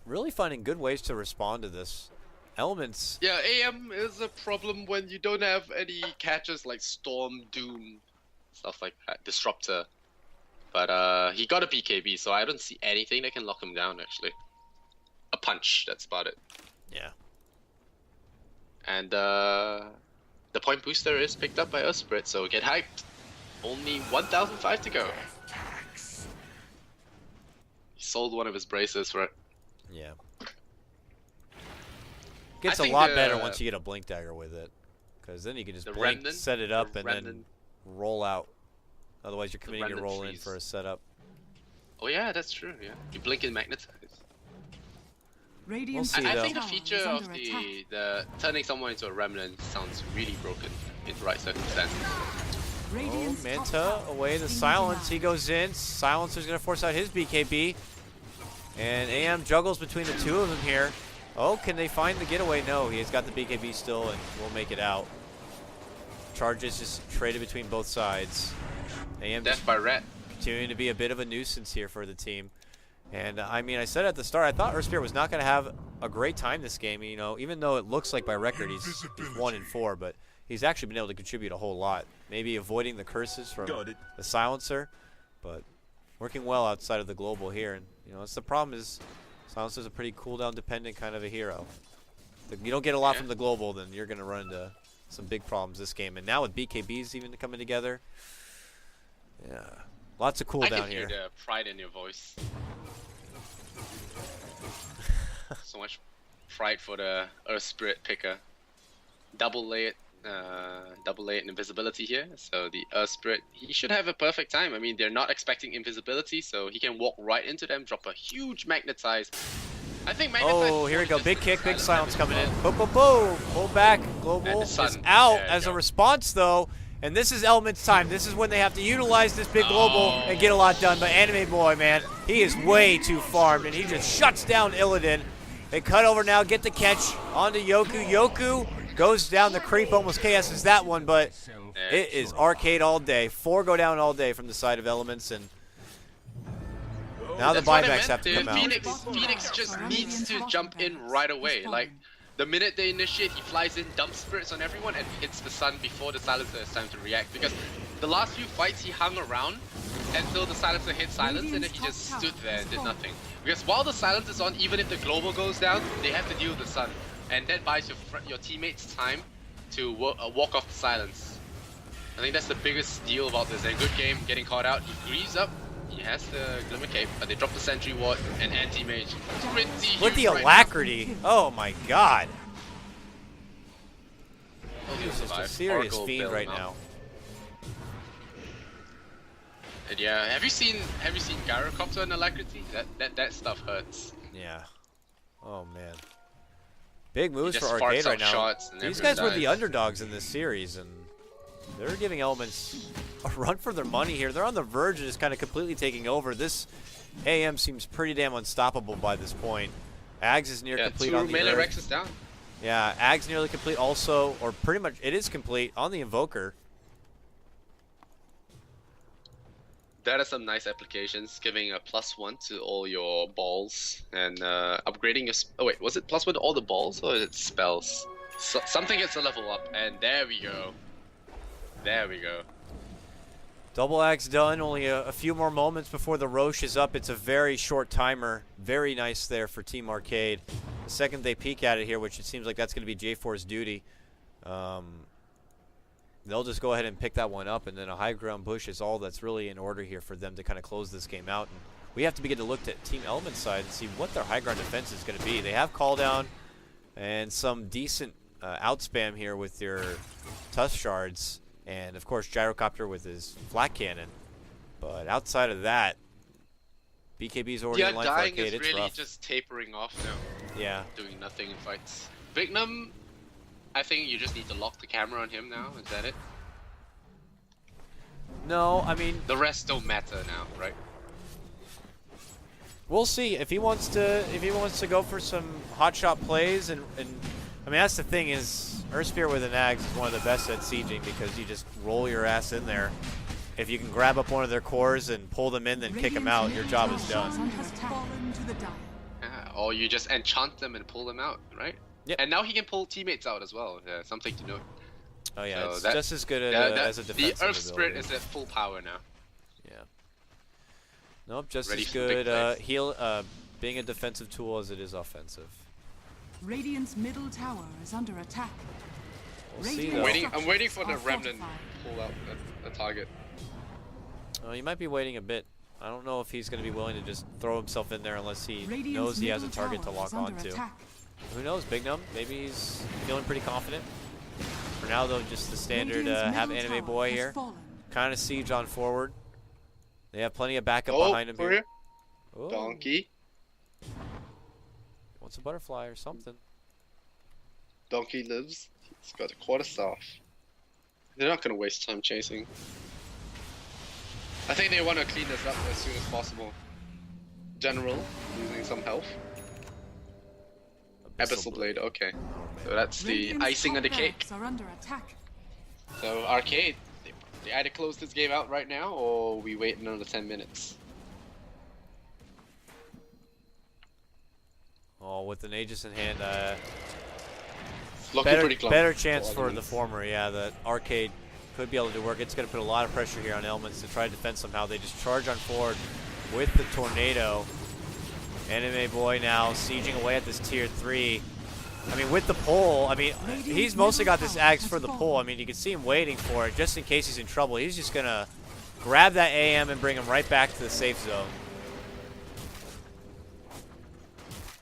really finding good ways to respond to this. Elements. Yeah, AM is a problem when you don't have any catches like Storm, Doom, stuff like that, Disruptor. But he got a BKB, so I don't see anything that can lock him down actually. A punch, that's about it. Yeah. And the point booster is picked up by Earthspirit, so get hyped. Only 1,005 to go. He sold one of his braces for it. Yeah. Gets a lot better once you get a Blink Dagger with it. Because then you can just blink, set it up, and then roll out. Otherwise, you're committing your random roll in freeze. for a setup. Oh yeah, that's true. Yeah, you blink and magnetize. Radiant's see, I though. think the tower feature is of under attack. the turning someone into a remnant sounds really broken in the right circumstances. Oh, Radiant's top Manta tower away the is being silence. He denied. goes in. Silencer's going to force out his BKB. And AM juggles between the two of them here. Oh, can they find the getaway? No, he's got the BKB still and will make it out. Charges just traded between both sides. AM Death just by rat. continuing to be a bit of a nuisance here for the team. And I mean, I said at the start, I thought Earthspear was not going to have a great time this game. You know, even though it looks like by record he's 1-4, but he's actually been able to contribute a whole lot. Maybe avoiding the curses from the silencer, but working well outside of the global here. And you know, that's the problem is silencer's a pretty cooldown dependent kind of a hero. If you don't get a lot from the global, then you're going to run into some big problems this game. And now with BKBs even coming together, yeah, lots of I cooldown can hear here. the pride in your voice. So much pride for the Earth Spirit picker. Double layered invisibility here. So the Earth Spirit, he should have a perfect time. I mean, they're not expecting invisibility, so he can walk right into them, drop a huge magnetize. I think magnetize. Oh, here we go. Big kick, big silence coming in. Boom, boom, boom. Pull back. Global is out as a response, though. And this is Element's time. This is when they have to utilize this big global and get a lot done. But Anime Boy, man, he is way too farmed, and he just shuts down Illidan. They cut over now, get the catch onto Yoku. Yoku goes down the creep, almost KS's that one, but it is arcade all day. 4 go down all day from the side of Elements, and now the That's what I buybacks meant, have to dude. come out. Phoenix just needs to jump in right away. Like, the minute they initiate, he flies in, dumps spirits on everyone, and hits the sun before the silencer has time to react. Because the last few fights, he hung around until the silencer hit silence, and then he just stood there and did nothing. Because while the silence is on, even if the global goes down, they have to deal with the sun. And that buys your teammates time to walk off the silence. I think that's the biggest deal about this. A good game, getting caught out, he greaves up, he has the Glimmer Cape, but they drop the Sentry Ward and Anti-Mage. With the alacrity. Oh my god. He's just a serious fiend right now. And yeah, have you seen Gyrocopter and alacrity? That stuff hurts. Yeah. Oh man. Big moves He for just Arcade farts right out now. shots and These everyone guys were the dies. underdogs in this series, and they're giving Elements a run for their money here. They're on the verge of just kind of completely taking over. This AM seems pretty damn unstoppable by this point. Ags is near complete 2 on the melee Earth. Rexes down. Yeah, Ag's nearly complete also, or pretty much it is complete on the Invoker. That are some nice applications, giving a +1 to all your balls and upgrading your. Oh wait, was it +1 to all the balls or is it spells? So, something gets a level up, and there we go. There we go. Double Axe done, only a few more moments before the Roche is up. It's a very short timer. Very nice there for Team Arcade. The second they peek at it here, which it seems like that's going to be J4's duty, they'll just go ahead and pick that one up, and then a high ground push is all that's really in order here for them to kind of close this game out. And we have to begin to look at Team Element's side and see what their high ground defense is going to be. They have call down and some decent outspam here with their Tusk Shards, and of course Gyrocopter with his Flak Cannon. But outside of that, BKB's already in line for dying Arcade. is It's really rough. just tapering off now. Yeah. Doing nothing in fights. Bignum, I think you just need to lock the camera on him now. Is that it? No, I mean, The rest don't matter now, right? we'll see if he wants to go for some hot shot plays, and I mean that's the thing is Earthspear with an Axe is one of the best at sieging because you just roll your ass in there. If you can grab up one of their cores and pull them in, then kick them out, your job is done. Has fallen to the dire. Yeah, or you just enchant them and pull them out, right? Yep. And now he can pull teammates out as well. Something to note. Oh yeah, So it's that- just as good as a The defensive Earth Spirit ability. is at full power now. Yeah. Nope, just Ready as for big good plays. being a defensive tool as it is offensive. Radiant's middle tower is under attack. We'll see Radiant though. I'm waiting for the structures are remnant fortified. pull out a target. He might be waiting a bit. I don't know if he's going to be willing to just throw himself in there unless he Radiant's knows he has a middle target to tower lock is under onto. attack. Who knows, Big Num? Maybe he's feeling pretty confident. For now, though, just the standard Radiant's have middle Anime tower Boy has here. fallen. kind of siege on forward. They have plenty of backup Oh, behind him for here. you. Oh, Donkey. wants a butterfly or something. Donkey lives. He's got a quarter staff. They're not going to waste time chasing. I think they want to clean this up as soon as possible. General, losing some health. Abyssal Blade, okay. So that's the Radiant's icing on the top cake. barracks are under attack. So Arcade, they either close this game out right now or we wait another 10 minutes. Oh, with an Aegis in hand, Looking pretty close. better chance for the former. Yeah, the Arcade could be able to do work. It's going to put a lot of pressure here on Elements to try to defend somehow. They just charge on forward with the Tornado. Anime Boy now sieging away at this tier 3. I mean, with the pull, I mean, he's mostly got this axe for the pull. I mean, you can see him waiting for it just in case he's in trouble. He's just going to grab that AM and bring him right back to the safe zone.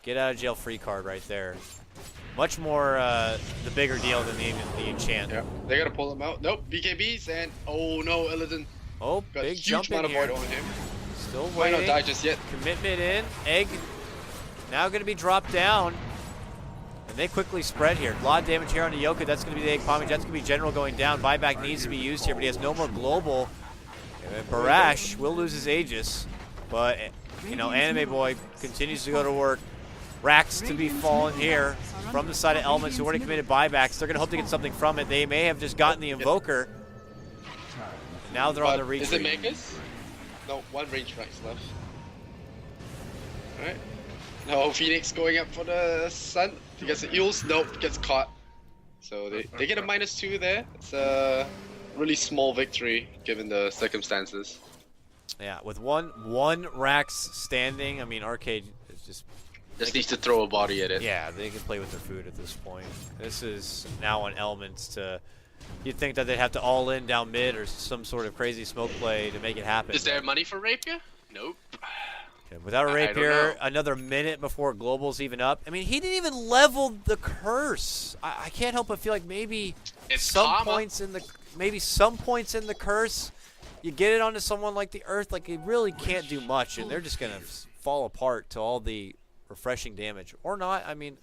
Get out of jail free card right there. Much more the bigger deal than the enchant. Yeah, they gotta pull him out. Nope, BKBs and oh no, Illidan Oh, got a big huge jump in amount of here. void on him. Still Might not waiting. die just yet. Commitment in. Egg now going to be dropped down. And they quickly spread here. A lot of damage here on the Yoka. That's going to be the egg bombing. That's going to be general going down. Buyback needs to be used here, but he has no more global. And Barash will lose his Aegis. But, you know, Anime Boy continues to go to work. Racks to be fallen here from the side of Elements who already committed buybacks. They're going to hope to get something from it. They may have just gotten the Invoker. Now they're on the retreat. Is it Magus? No, one range strikes left. Alright. No, Phoenix going up for the Sun. He gets the Eels. Nope, gets caught. So they get a -2 there. It's a really small victory given the circumstances. Yeah, with one Rax standing, I mean, Arcade is Just needs to throw a body at it. yeah, they can play with their food at this point. This is now on Elements to. You'd think that they'd have to all in down mid or some sort of crazy smoke play to make it happen. Is there money for Rapier? Nope. Okay, without a I don't Rapier, know. another minute before Global's even up. I mean, he didn't even level the curse. I can't help but feel like maybe It's some karma. points in the curse, you get it onto someone like the Earth, like it really can't do much, and they're just gonna fall apart to all the refreshing damage, or not. I mean,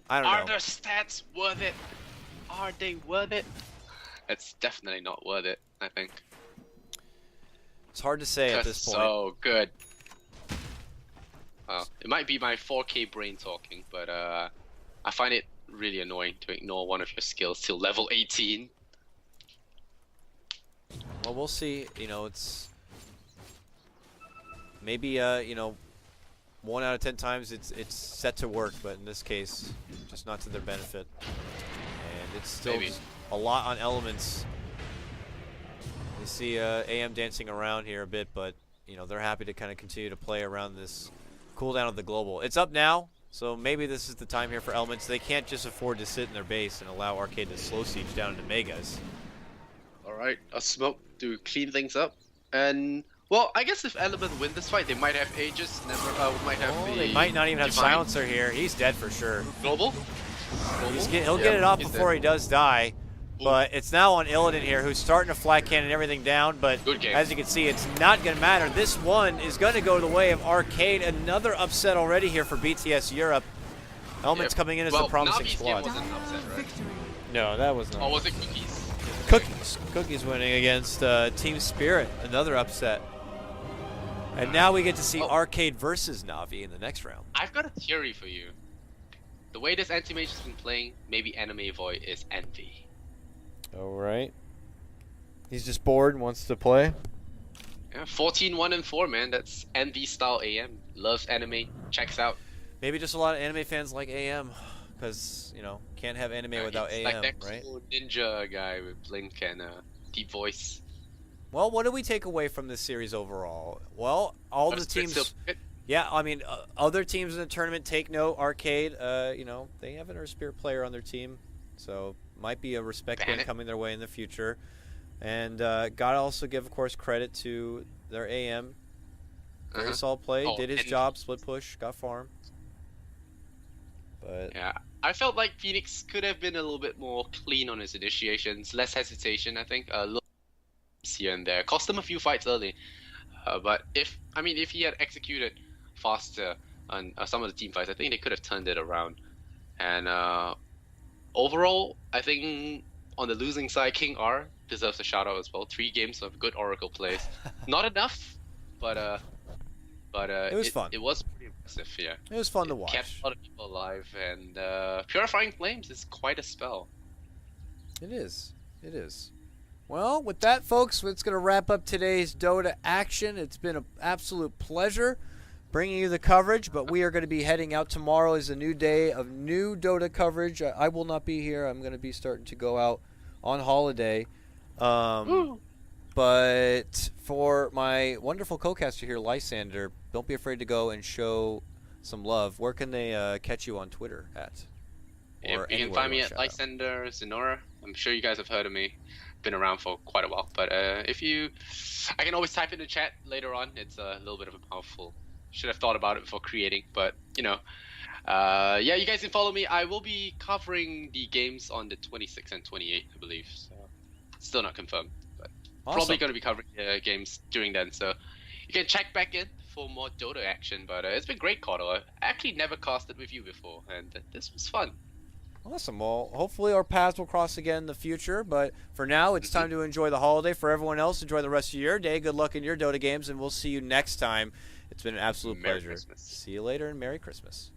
I don't Are know. the stats worth it? Are they worth it? It's definitely not worth it, I think. It's hard to say at this Just point. so good. Well, it might be my 4K brain talking, but I find it really annoying to ignore one of your skills till level 18. Well, we'll see. You know, it's maybe you know, 1 out of 10 times it's set to work, but in this case, just not to their benefit. And it's still Maybe. just a lot on Elements. You see AM dancing around here a bit, but you know they're happy to kind of continue to play around this cooldown of the global. It's up now, so maybe this is the time here for Elements. They can't just afford to sit in their base and allow Arcade to slow siege down into Megas. Alright, a smoke to clean things up. And, well, I guess if Element win this fight, they might have Aegis, might have Oh, the they might not even have Divine. Silencer here. He's dead for sure. Global? He'll Yeah, get it off he's before dead. he does die. But it's now on Illidan here, who's starting to flat cannon everything down. But Good game. as you can see, it's not going to matter. This one is going to go the way of Arcade. Another upset already here for BTS Europe. Elements Yep. coming in as Well, a promising Navi's squad. game wasn't upset, right? Victory. No, that was Or was it Cookies? Cookies. Cookies winning against Team Spirit. Another upset. And now we get to see Oh. Arcade versus Navi in the next round. I've got a theory for you. The way this anti-mage has been playing, maybe Anime Void is Envy. All right. He's just bored and wants to play. Yeah, 14-1-4, man. That's Envy style AM. Loves anime. Checks out. Maybe just a lot of anime fans like AM, because you know can't have anime without He's AM, like that right? cool ninja guy with Blink and deep voice. Well, what do we take away from this series overall? Well, all the But still teams. good. Yeah, I mean, other teams in the tournament take note. Arcade, you know, they have an Earth Spirit player on their team, so might be a respect win Bandit. coming their way in the future. And gotta also give, of course, credit to their AM. Very Uh-huh. solid play, Oh, did his and- job, split push, got farm. But Yeah, I felt like Phoenix could have been a little bit more clean on his initiations, less hesitation. I think. here and there. Cost him a few fights early. But if he had executed faster on some of the team fights, I think they could have turned it around. And overall, I think on the losing side, King R deserves a shout out as well. 3 games of good Oracle plays. Not enough, but it was fun. It was pretty impressive. Yeah, It was fun to watch. kept a lot of people alive, and Purifying Flames is quite a spell. It is. It is. Well, with that, folks, it's going to wrap up today's Dota action. It's been an absolute pleasure bringing you the coverage, but we are going to be heading out. Tomorrow is a new day of new Dota coverage. I will not be here. I'm going to be starting to go out on holiday. But for my wonderful co-caster here, Lysander, don't be afraid to go and show some love. Where can they catch you on Twitter at? You can find me at Lysander Zenora. I'm sure you guys have heard of me. Been around for quite a while. But I can always type in the chat later on. It's a little bit of a mouthful. Should have thought about it before creating, but you know. Yeah, you guys can follow me. I will be covering the games on the 26th and 28th, I believe. So still not confirmed, but probably going to be covering games during then. So you can check back in for more Dota action. But it's been great, KotL. I actually never casted with you before, and this was fun. Awesome. Well, hopefully our paths will cross again in the future. But for now, it's time to enjoy the holiday. For everyone else, enjoy the rest of your day. Good luck in your Dota games, and we'll see you next time. It's been an absolute pleasure. Christmas. See you later, and Merry Christmas.